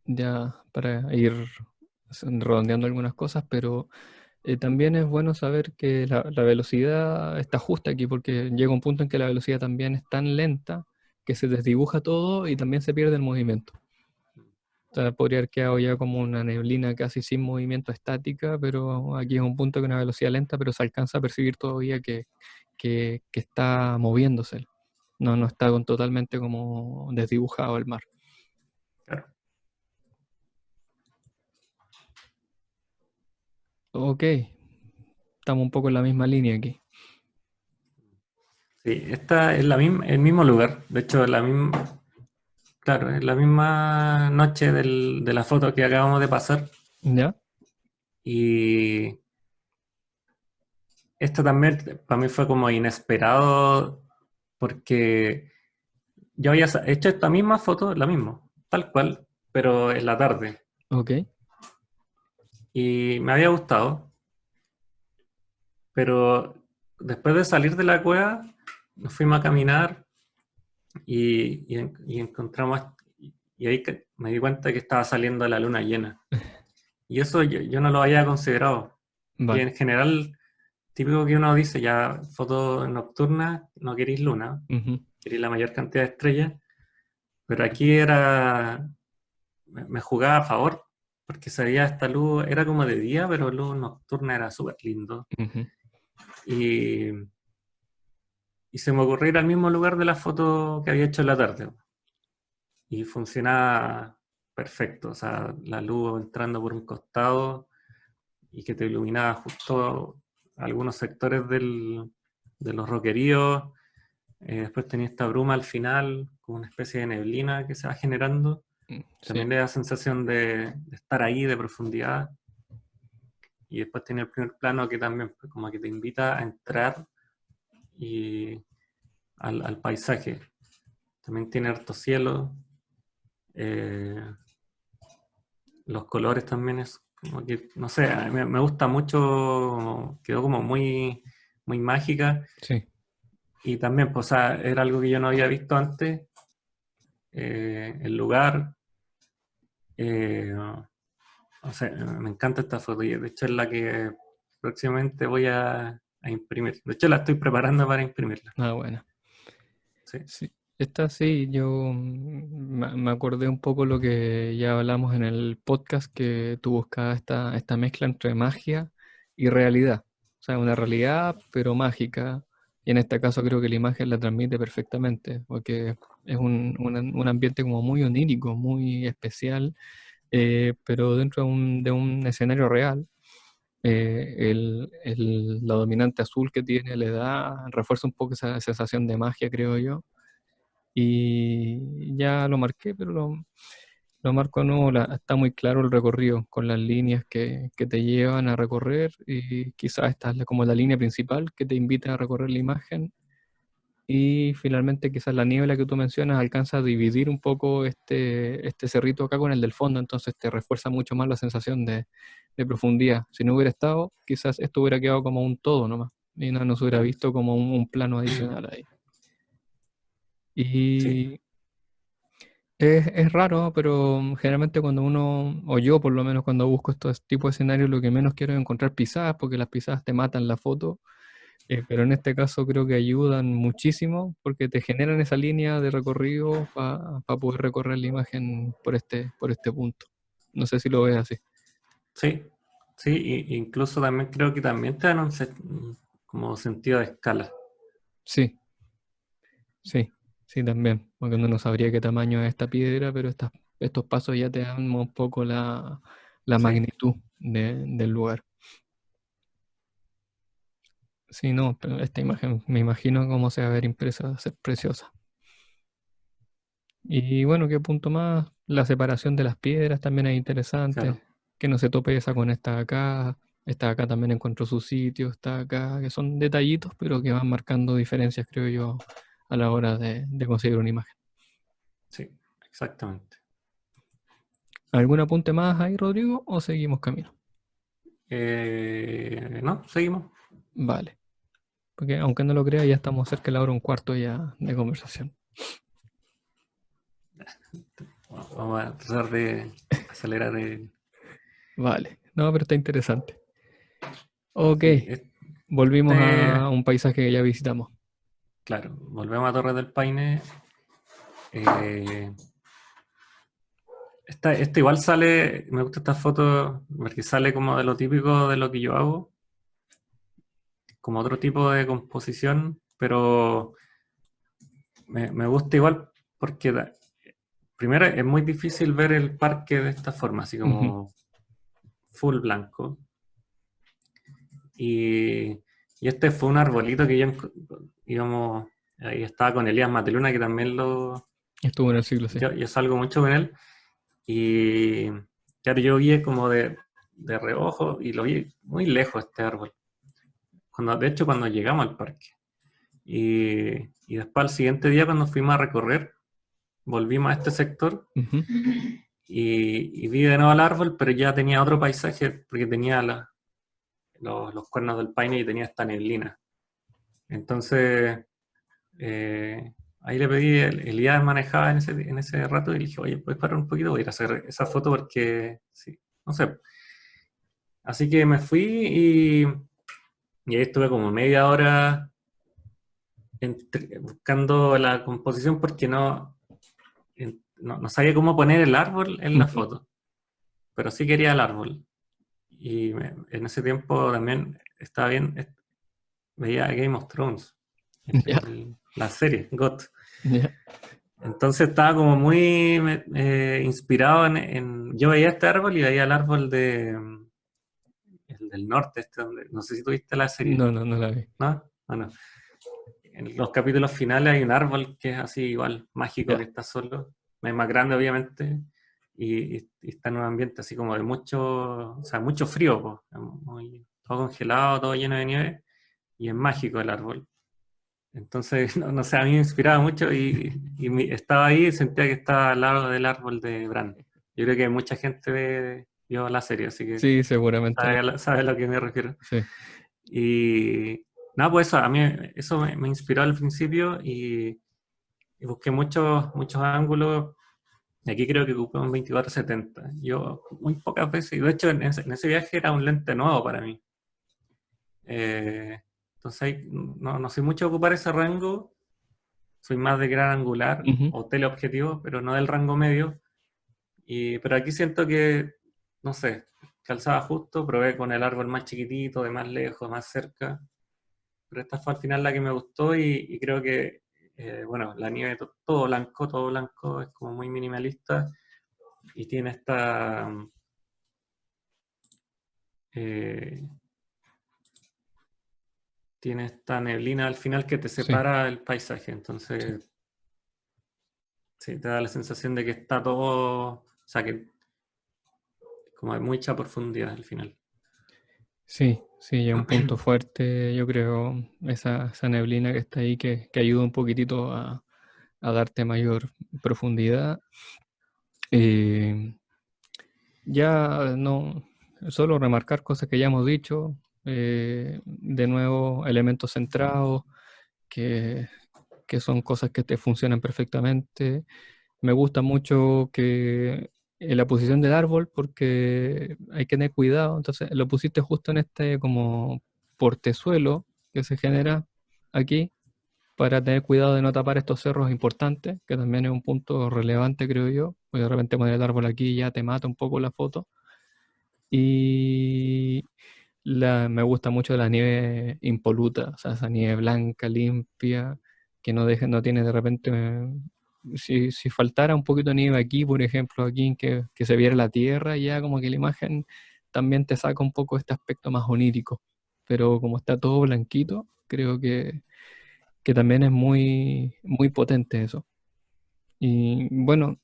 ya para ir redondeando algunas cosas, pero también es bueno saber que la velocidad está justa aquí, porque llega un punto en que la velocidad también es tan lenta que se desdibuja todo y también se pierde el movimiento. O sea, podría haber quedado ya como una neblina casi sin movimiento estática, pero aquí es un punto que una velocidad lenta, pero se alcanza a percibir todavía que está moviéndose. No está totalmente como desdibujado el mar. Claro. Ok, estamos un poco en la misma línea aquí. Sí, esta es la misma, el mismo lugar. De hecho, la misma, claro, es la misma noche de la foto que acabamos de pasar. ¿Ya? Y esta también para mí fue como inesperado porque yo había hecho esta misma foto, la misma, tal cual, pero en la tarde. Ok. Y me había gustado, pero después de salir de la cueva, nos fuimos a caminar y encontramos, y ahí me di cuenta que estaba saliendo la luna llena. Y eso yo no lo había considerado. Y Vale. en general, típico que uno dice, ya foto nocturna, no queréis luna, Ujú, queréis la mayor cantidad de estrellas, pero aquí me jugaba a favor, porque se veía esta luz, era como de día, pero luz nocturna era súper lindo. ujú. Y, y se me ocurrió ir al mismo lugar de la foto que había hecho en la tarde. Y funcionaba, perfecto. O sea, la luz entrando por un costado y que te iluminaba justo algunos sectores de los roqueríos. Después tenía esta bruma al final, como una especie de neblina que se va generando. Sí, También le da sensación de estar ahí, de profundidad. Y después tiene el primer plano que también pues, como que te invita a entrar y al paisaje. También tiene harto cielo. eh, los colores también es como que, no sé, a mí me gusta mucho, quedó como muy, muy mágica. sí. Y también, pues, o sea, era algo que yo no había visto antes. El lugar, no sé, me encanta esta foto. Y de hecho es la que próximamente voy a imprimir. De hecho la estoy preparando para imprimirla. Ah, bueno. Sí, Sí. Esta sí, yo me acordé un poco lo que ya hablamos en el podcast, que tú buscabas esta mezcla entre magia y realidad. O sea, una realidad, pero mágica. Y en este caso creo que la imagen la transmite perfectamente, porque es un ambiente como muy onírico, muy especial, pero dentro de un escenario real. La dominante azul que tiene le da, refuerza un poco esa sensación de magia, creo yo. Y ya lo marqué, pero lo marco no, está muy claro el recorrido con las líneas que te llevan a recorrer, y quizás esta es como la línea principal que te invita a recorrer la imagen. Y finalmente quizás la niebla que tú mencionas alcanza a dividir un poco este cerrito acá con el del fondo, entonces te refuerza mucho más la sensación de profundidad. Si no hubiera estado, quizás esto hubiera quedado como un todo nomás, y no se hubiera claro. visto como un plano adicional ahí. Sí, Y es raro, pero generalmente cuando uno, o yo por lo menos cuando busco estos tipos de escenarios, lo que menos quiero es encontrar pisadas, porque las pisadas te matan la foto. Pero en este caso creo que ayudan muchísimo porque te generan esa línea de recorrido para poder recorrer la imagen por este punto. No sé si lo ves así. sí, sí, incluso también creo que también te dan como sentido de escala. Sí, sí, sí también, porque uno no sabría qué tamaño es esta piedra, pero estos pasos ya te dan un poco la Sí, magnitud del lugar. Sí, no, pero esta imagen me imagino cómo se va a ver impresa, va a ser preciosa. Y bueno, qué punto más, la separación de las piedras también es interesante, claro. que no se tope esa con esta acá también encontró su sitio, está acá, que son detallitos, pero que van marcando diferencias, creo yo, a la hora de conseguir una imagen. Sí, exactamente. ¿Algún apunte más ahí, Rodrigo, o seguimos camino? No, seguimos. Vale, porque aunque no lo crea, ya estamos cerca de la hora, un cuarto ya de conversación. Vamos a tratar de acelerar el... Vale, no, pero está interesante. Ok, Sí, volvimos a este, un paisaje que ya visitamos. claro, volvemos a Torres del Paine. Eh, esta igual sale, me gusta esta foto porque sale como de lo típico de lo que yo hago, como otro tipo de composición, pero me gusta igual porque primero es muy difícil ver el parque de esta forma, así Ujú. como full blanco. Y, y este fue un arbolito que yo, íbamos, ahí estaba con Elías Mateluna, que también Estuvo en el siglo, sí. yo salgo mucho con él. Y claro, yo vi como de reojo y lo vi muy lejos este árbol. De hecho, cuando llegamos al parque. Y después al siguiente día, cuando fuimos a recorrer, volvimos a este sector Ujú. y vi de nuevo el árbol, pero ya tenía otro paisaje porque tenía los cuernos del paine y tenía esta neblina. Entonces, ahí le pedí, Elías manejaba en ese rato y le dije, oye, ¿puedes parar un poquito? Voy a ir a hacer esa foto porque, sí, no sé. Así que me fui y ahí estuve como media hora buscando la composición porque no sabía cómo poner el árbol en la Ujú. foto, pero sí quería el árbol. Y en ese tiempo también estaba bien, veía Game of Thrones, Ya, la serie, GOT. ya. entonces estaba como muy inspirado yo veía este árbol y veía el árbol el del norte, no sé si tuviste la serie, No, no, no la vi. ¿no? Bueno, en los capítulos finales hay un árbol que es así igual, mágico, que Ya. está solo, es más grande obviamente, y está en un ambiente así como de mucho, o sea, mucho frío, po, todo congelado, todo lleno de nieve, y es mágico el árbol. Entonces, no sé, a mí me inspiraba mucho estaba ahí y sentía que estaba al lado del árbol de Bran. Yo creo que mucha gente vio la serie, así que Sí, seguramente. sabe a lo que me refiero. Sí. Y nada, pues eso, a mí eso me inspiró al principio y busqué muchos ángulos. Y aquí creo que ocupé un 24-70. Yo muy pocas veces, y de hecho en ese viaje era un lente nuevo para mí. Eh, entonces no soy mucho de ocupar ese rango, soy más de gran angular Ujú. o teleobjetivo, pero no del rango medio. Pero aquí siento que, no sé, calzaba justo, probé con el árbol más chiquitito, de más lejos, más cerca, pero esta fue al final la que me gustó y creo que, bueno, la nieve todo blanco, es como muy minimalista y eh, tiene esta neblina al final que te Sí. separa el paisaje, Sí. entonces sí, te da la sensación de que está todo, o sea, que como de mucha profundidad al final. Sí, sí, es un punto fuerte, yo creo, esa neblina que está ahí que ayuda un poquitito a darte mayor profundidad. Eh, ya no, solo remarcar cosas que ya hemos dicho, de nuevo, elementos centrados, que, que son cosas que te funcionan perfectamente. Me gusta mucho que en la posición del árbol porque hay que tener cuidado. Entonces lo pusiste justo en este como portezuelo que se genera aquí para tener cuidado de no tapar estos cerros importantes, que también es un punto relevante, creo yo. Porque de repente poner el árbol aquí ya te mata un poco la foto. Y me gusta mucho la nieve impoluta, o sea, esa nieve blanca, limpia, que no tiene de repente, si faltara un poquito de nieve aquí, por ejemplo, aquí en que se viera la tierra, ya como que la imagen también te saca un poco este aspecto más onírico, pero como está todo blanquito, creo que también es muy, muy potente eso. Y bueno,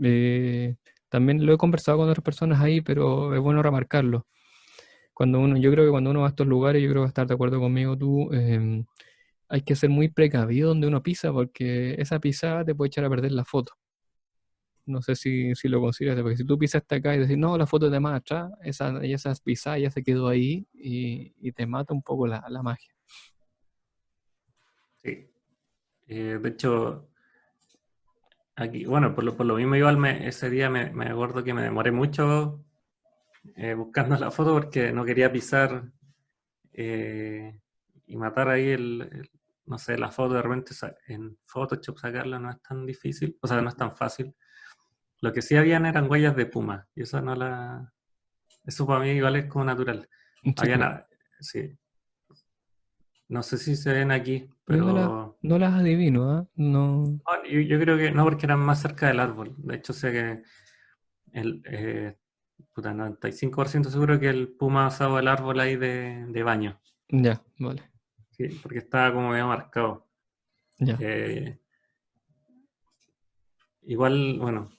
eh, también lo he conversado con otras personas ahí, pero es bueno remarcarlo yo creo que cuando uno va a estos lugares, yo creo que vas a estar de acuerdo conmigo tú, hay que ser muy precavido donde uno pisa, porque esa pisada te puede echar a perder la foto. No sé si lo consideras, porque si tú pisaste acá y decís, no, la foto es de más atrás, esas pisadas ya se quedó ahí y te mata un poco la magia. Sí. De hecho, aquí, bueno, por lo mismo igual ese día me acuerdo que me demoré mucho buscando la foto porque no quería pisar eh, y matar ahí no sé, la foto de repente en Photoshop sacarla no es tan difícil, o sea, no es tan fácil. Lo que sí habían eran huellas de puma y eso para mí igual es como natural. Sí, Había nada, sí, no sé si se ven aquí, yo pero no las adivino, ¿ah? No, yo creo que no porque eran más cerca del árbol. De hecho sé que el, puta, 95% seguro que el puma usaba el árbol ahí de baño, ya, vale, ¿sí? Porque estaba como medio marcado. ya, Eh, Igual, bueno,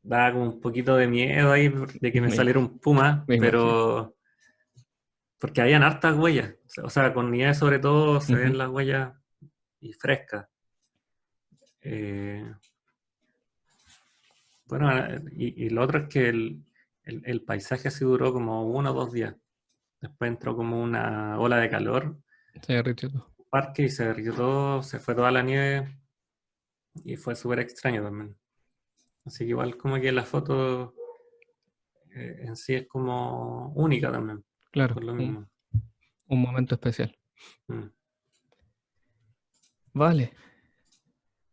daba como un poquito de miedo ahí de que me me, saliera un puma, me imagino. pero porque habían hartas huellas, o sea, con nieve sobre todo se Ujú. ven las huellas y frescas. Eh, bueno, y lo otro es que el paisaje así duró como 1 o 2 días. Después entró como una ola de calor, Se derritió todo. parque y se derritió todo, se fue toda la nieve y fue súper extraño también. Así que igual como que la foto en sí es como única también, Claro, por lo mismo. un momento especial. Mm. Vale,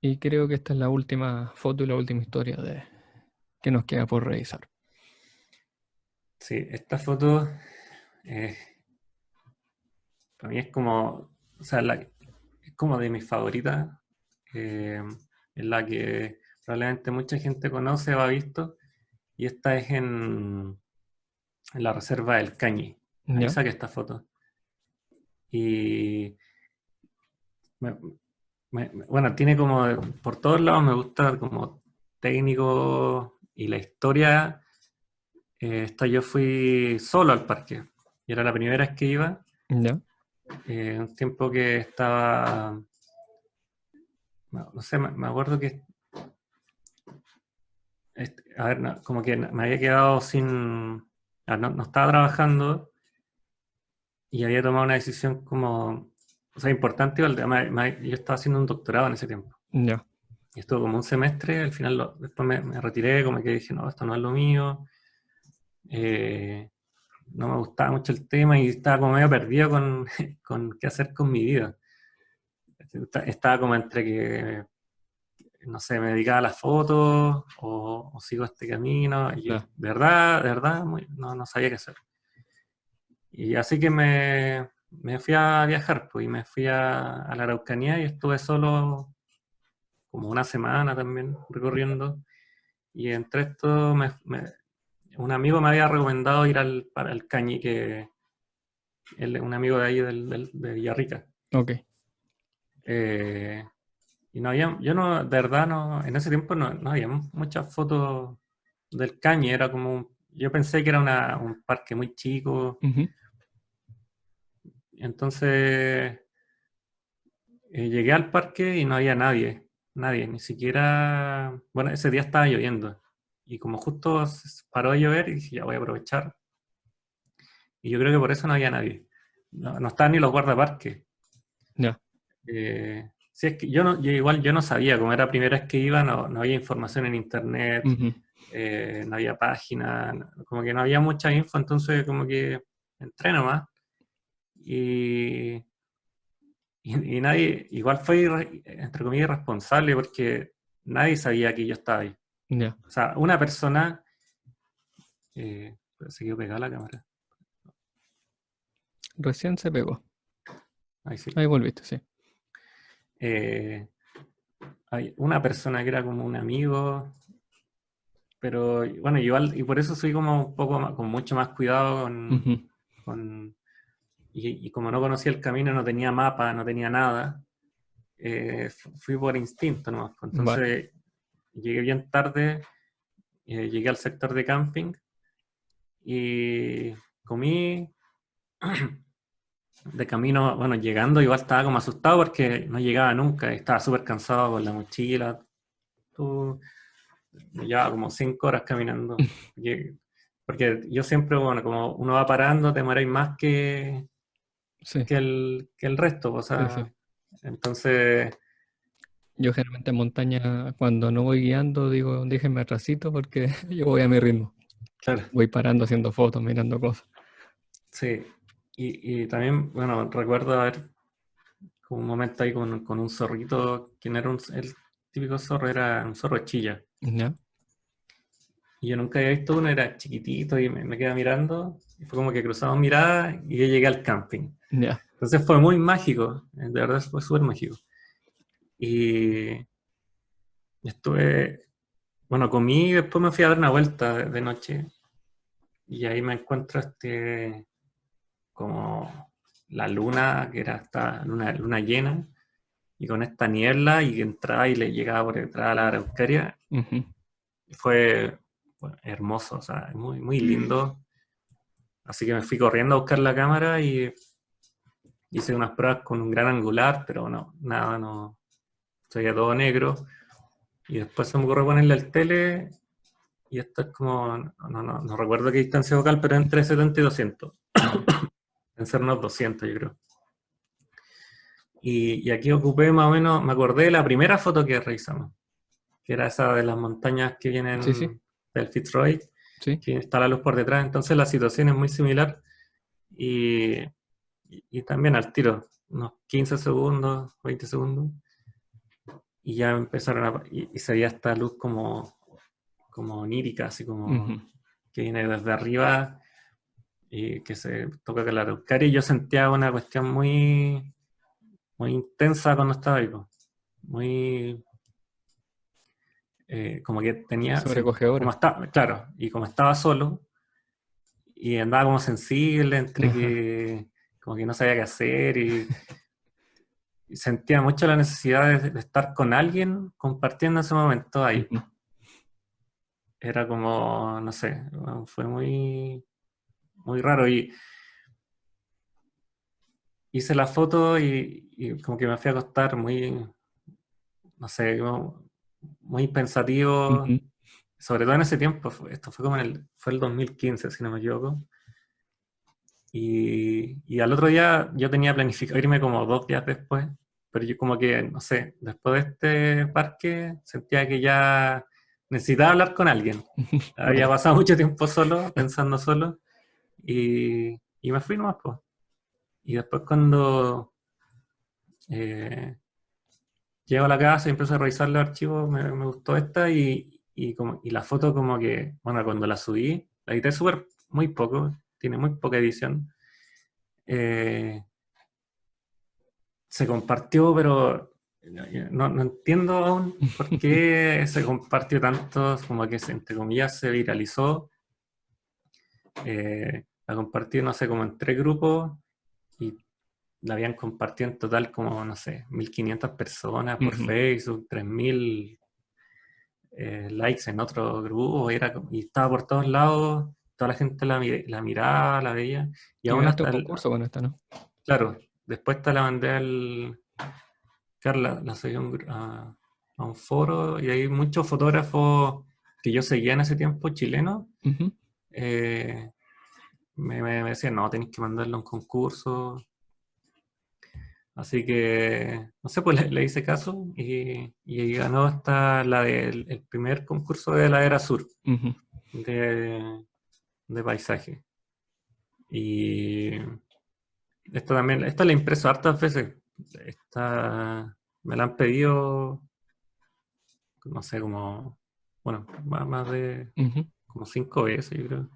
y creo que esta es la última foto y la última historia que nos queda por revisar. Sí, esta foto eh, para mí es como, o sea, es como de mis favoritas. Eh, es la que probablemente mucha gente conoce o ha visto, y esta es en la reserva del Cañi. Ahí ¿Ya? saqué esta foto. Y me- bueno, tiene como, por todos lados me gusta como técnico y la historia. Esta yo fui solo al parque, y era la primera vez que iba, ¿Ya? un tiempo que estaba, no sé, me acuerdo que, a ver, como que me había quedado sin, no estaba trabajando y había tomado una decisión como, o sea, importante, igual, yo estaba haciendo un doctorado en ese tiempo. ¿Ya? Y estuvo como un semestre, al final después me retiré, como que dije, no, esto no es lo mío, eh, no me gustaba mucho el tema y estaba como medio perdido con, con qué hacer con mi vida. Estaba como entre que, no sé, me dedicaba a las fotos o sigo este camino y Ya. de verdad, no sabía qué hacer. Y así que me fui a viajar, pues, y me fui a la Araucanía y estuve solo como una semana también recorriendo. Y entre esto, un amigo me había recomendado ir para el Cañi, que un amigo de ahí de Villarrica. Ok. Eh, y no había, yo no, de verdad, no, en ese tiempo no había muchas fotos del Cañi, era como, yo pensé que era un parque muy chico, Ujú. entonces llegué al parque y no había nadie, ni siquiera, bueno, ese día estaba lloviendo, y como justo paró de llover, y dije, ya voy a aprovechar, y yo creo que por eso no había nadie, no estaban ni los guardaparques. Ya. Sí, es que yo no sabía, como era la primera vez que iba, no había información en internet, Ujú. no había página, como que no había mucha info, entonces como que entré nomás. Y, y nadie, igual fue, entre comillas, responsable porque nadie sabía que yo estaba ahí. Ya. O sea, una persona, se quedó pegada la cámara. Recién se pegó. Ahí sí. Ahí volviste, sí. Eh, hay una persona que era como un amigo, pero bueno, igual, y por eso soy como un poco con mucho más cuidado Ujú. con y como no conocía el camino, no tenía mapa, no tenía nada, fui por instinto nomás. Vale. Entonces llegué bien tarde, llegué al sector de camping y comí de camino, bueno, llegando igual estaba como asustado porque no llegaba nunca, estaba súper cansado con la mochila, tú, me llevaba como 5 horas caminando. Porque yo siempre, bueno, como uno va parando, te demoráis más Sí, que el resto, o sí, sí. sea, entonces, Yo generalmente en montaña, cuando no voy guiando, digo, déjenme atrasito porque yo voy a mi ritmo. claro, Voy parando, haciendo fotos, mirando cosas. sí. Y también, bueno, recuerdo haber como un momento ahí con un zorrito, quien era el típico zorro, era un zorro chilla. ¿Ya? Y yo nunca había visto uno, era chiquitito y me quedé mirando, y fue como que cruzamos miradas y yo llegué al camping. Ya. Entonces fue muy mágico, de verdad fue súper mágico. Y estuve, bueno, comí y después me fui a dar una vuelta de noche y ahí me encuentro como la luna, que era esta luna llena, y con esta niebla y que entraba y le llegaba por detrás a la Araucaria, Ujú. fue bueno, hermoso, o sea, muy lindo. Así que me fui corriendo a buscar la cámara y hice unas pruebas con un gran angular, pero no, nada, no, se veía todo negro. Y después se me ocurrió ponerle el tele y esto es como, no recuerdo qué distancia focal, pero entre 70 y 200. Ya. En ser unos 200, yo creo. Y aquí ocupé más o menos, me acordé de la primera foto que revisamos, que era esa de las montañas que Sí, sí, vienen del Fitzroy, sí. que está la luz por detrás. Entonces la situación es muy similar y, y también al tiro, unos 15 segundos, 20 segundos, y ya empezaron y se veía esta luz como onírica, así Ujú. como que viene desde arriba y que se toca con la Araucaria, y yo sentía una cuestión muy intensa cuando estaba ahí, po. Muy, como que tenía, como Sobrecogedora. estaba, claro, y como estaba solo, y andaba como sensible entre Ajá. que como que no sabía qué hacer y sentía mucho la necesidad de estar con alguien compartiendo ese momento ahí. Ujú, Era como, no sé, fue muy raro y hice la foto y como que me fui a acostar muy, no sé, como muy pensativo, ujú. sobre todo en ese tiempo, esto fue como fue el 2015, si no me equivoco. Y al otro día yo tenía planificado irme como 2 días después, pero yo como que, no sé, después de este parque sentía que ya necesitaba hablar con alguien. Había Vale. pasado mucho tiempo solo, pensando solo, y me fui nomás, pues. Y después cuando eh, llego a la casa y empiezo a revisar los archivos, me gustó esta y la foto como que, bueno, cuando la subí, la edité súper, muy poco, tiene muy poca edición. eh, Se compartió, pero no entiendo aún por qué se compartió tanto, como que entre comillas se viralizó. La compartí, no sé, como en 3 grupos y la habían compartido en total como, no sé, 1500 personas por Ujú. Facebook, 3000 likes en otro grupo, y estaba por todos lados, toda la gente la miraba, la veía, y Y aún ganaste un hasta, concurso con esta, ¿no? claro, después te la mandé Carla, la seguí a un foro y hay muchos fotógrafos que yo seguía en ese tiempo, chilenos, Ujú. eh, me decían, no, tenéis que mandarle a un concurso. Así que, no sé, pues le hice caso y ganó hasta el primer concurso de la Era Sur Ujú. de, de paisaje. Y esto también, esta la he impreso hartas veces. Esta me la han pedido, no sé, como, bueno, más de Ujú. como 5 veces, yo creo.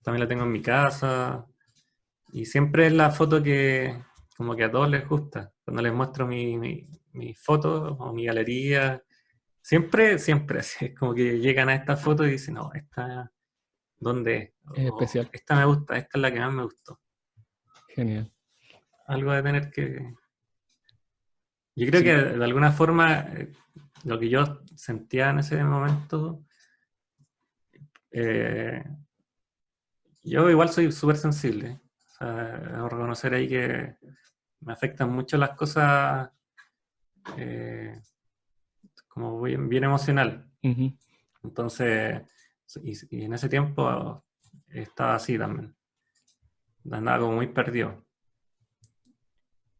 También la tengo en mi casa y siempre es la foto que como que a todos les gusta. Cuando les muestro mi foto o mi galería, siempre, así, es como que llegan a esta foto y dicen, no, esta, ¿dónde es? Es O especial. esta me gusta, esta es la que más me gustó. Genial. Algo de tener que... Yo creo que Sí. de alguna forma lo que yo sentía en ese momento, eh, yo igual soy súper sensible. O sea, debo reconocer ahí que me afectan mucho las cosas eh, como bien emocional. Ujú. Entonces, y en ese tiempo estaba así también. Andaba como muy perdido.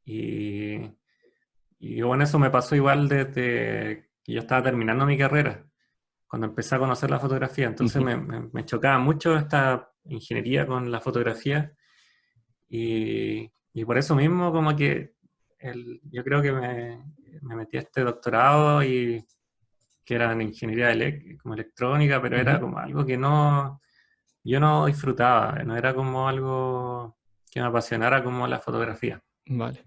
Y, y bueno, eso me pasó igual desde que yo estaba terminando mi carrera, cuando empecé a conocer la fotografía. Entonces Ujú. me chocaba mucho esta ingeniería con la fotografía y por eso mismo como que yo creo que me metí a este doctorado y que era en ingeniería como electrónica, pero era Ujú. como algo que yo no disfrutaba, no era como algo que me apasionara como la fotografía. Vale.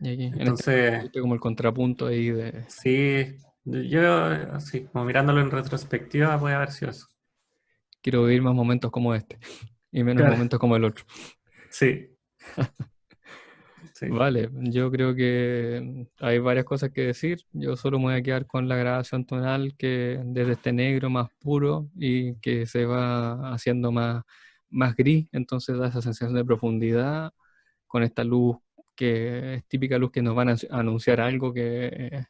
Y aquí, en este caso, Entonces, tuviste como el contrapunto ahí de... sí, yo así como mirándolo en retrospectiva puede haber sido eso. Quiero vivir más momentos como este y menos Claro, momentos como el otro. sí, sí. Vale, yo creo que hay varias cosas que decir. Yo solo me voy a quedar con la grabación tonal que desde este negro más puro y que se va haciendo más gris, entonces da esa sensación de profundidad con esta luz que es típica luz que nos van a anunciar algo que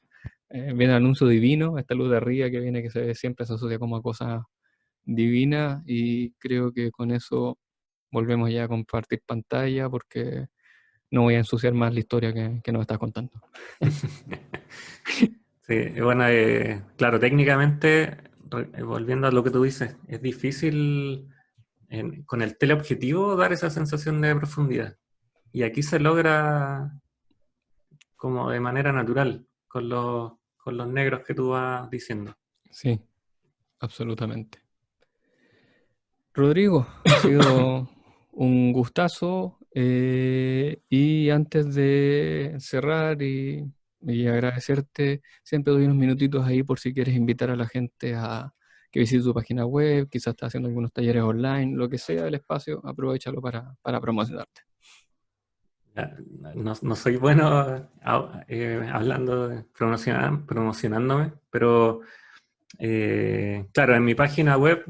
viene anuncio divino, esta luz de arriba que viene que siempre se asocia como a cosas divinas y creo que con eso volvemos ya a compartir pantalla porque no voy a ensuciar más la historia que nos estás contando. Sí, bueno, claro, técnicamente, volviendo a lo que tú dices, es difícil con el teleobjetivo dar esa sensación de profundidad. Y aquí se logra como de manera natural, con los negros que tú vas diciendo. Sí, absolutamente. Rodrigo, ha sido un gustazo y antes de cerrar y y agradecerte. Siempre doy unos minutitos ahí por si quieres invitar a la gente a que visite tu página web, quizás estás haciendo algunos talleres online, lo que sea el espacio, aprovéchalo para promocionarte. No soy bueno hablando, promocionándome, pero claro, en mi página web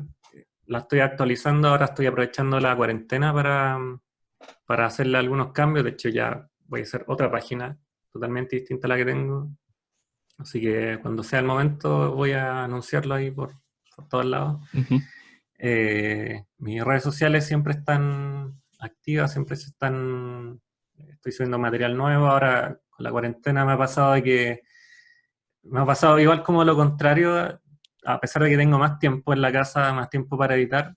la estoy actualizando, ahora estoy aprovechando la cuarentena para hacerle algunos cambios. De hecho, ya voy a hacer otra página totalmente distinta a la que tengo. Así que cuando sea el momento voy a anunciarlo ahí por todos lados. Ujú. Mis redes sociales siempre están activas, estoy subiendo material nuevo. Ahora con la cuarentena me ha pasado igual como lo contrario, a pesar de que tengo más tiempo en la casa, más tiempo para editar,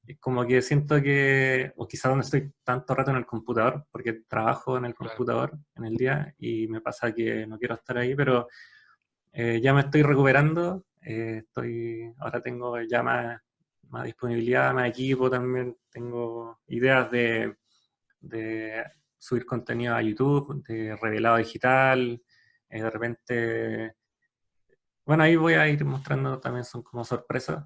es como que siento que, o quizás no estoy tanto rato en el computador, porque trabajo en el Claro. computador en el día y me pasa que no quiero estar ahí, pero ya me estoy recuperando, ahora tengo ya más disponibilidad, más equipo también, tengo ideas de subir contenido a YouTube, de revelado digital, de repente, bueno, ahí voy a ir mostrando también, son como sorpresas.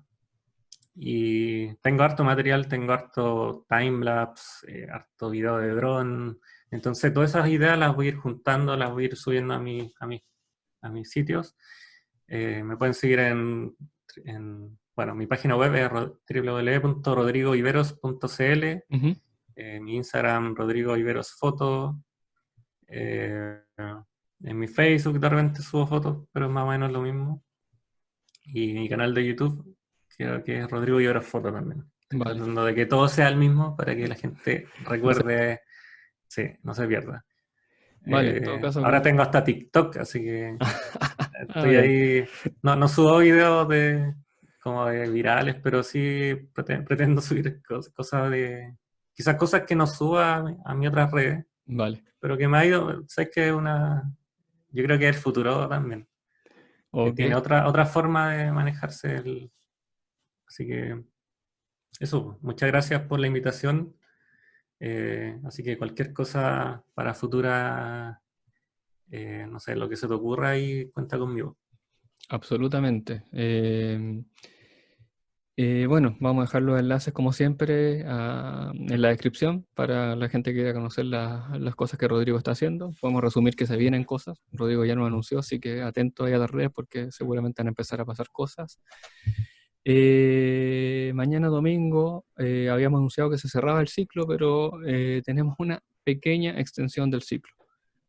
Y tengo harto material, tengo harto timelapse, harto video de dron. Entonces, todas esas ideas las voy a ir juntando, las voy a ir subiendo a mis sitios. Me pueden seguir bueno, mi página web es www.rodrigoiveros.cl, Ujú. mi Instagram, Rodrigo Iveros Foto. En mi Facebook de repente subo fotos, pero es más o menos lo mismo. Y mi canal de YouTube, creo que es Rodrigo Iveros Foto también. Estoy Vale. tratando de que todo sea el mismo para que la gente No sé. recuerde, sí, no se pierda. Vale, en todo caso, Ahora tengo hasta TikTok, así que ah, estoy ya. ahí. No subo videos como de virales, pero sí pretendo subir cosas quizás cosas que no suba a mi otras redes, Vale. pero que me ha ido, sé que yo creo que es el futuro también, que Ok. tiene otra forma de manejarse así que eso, muchas gracias por la invitación. Así que cualquier cosa para futura, no sé, lo que se te ocurra y cuenta conmigo. Absolutamente. Bueno, vamos a dejar los enlaces como siempre en la descripción para la gente que quiera conocer las cosas que Rodrigo está haciendo. Podemos resumir que se vienen cosas. Rodrigo ya nos anunció, así que atento ahí a las redes porque seguramente van a empezar a pasar cosas. Mañana domingo habíamos anunciado que se cerraba el ciclo, pero tenemos una pequeña extensión del ciclo.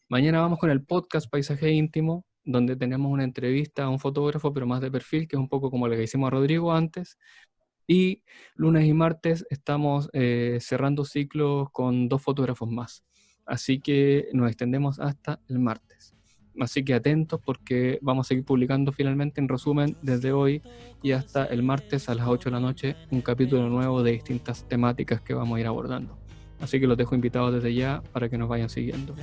Mañana vamos con el podcast Paisaje Íntimo, donde tenemos una entrevista a un fotógrafo, pero más de perfil, que es un poco como la que hicimos a Rodrigo antes. Y lunes y martes estamos cerrando ciclos con 2 fotógrafos más. Así que nos extendemos hasta el martes. Así que atentos porque vamos a seguir publicando finalmente en resumen desde hoy y hasta el martes a las 8 de la noche un capítulo nuevo de distintas temáticas que vamos a ir abordando. Así que los dejo invitados desde ya para que nos vayan siguiendo.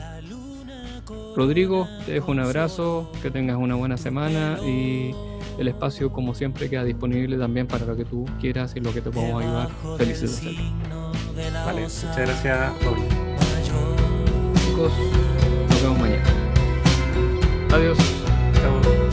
Rodrigo, te dejo un abrazo, que tengas una buena semana y el espacio como siempre queda disponible también para lo que tú quieras y lo que te podamos ayudar. Felices de hacerlo. Vale, muchas gracias, Raúl. Chicos, nos vemos mañana. Adiós. Chao.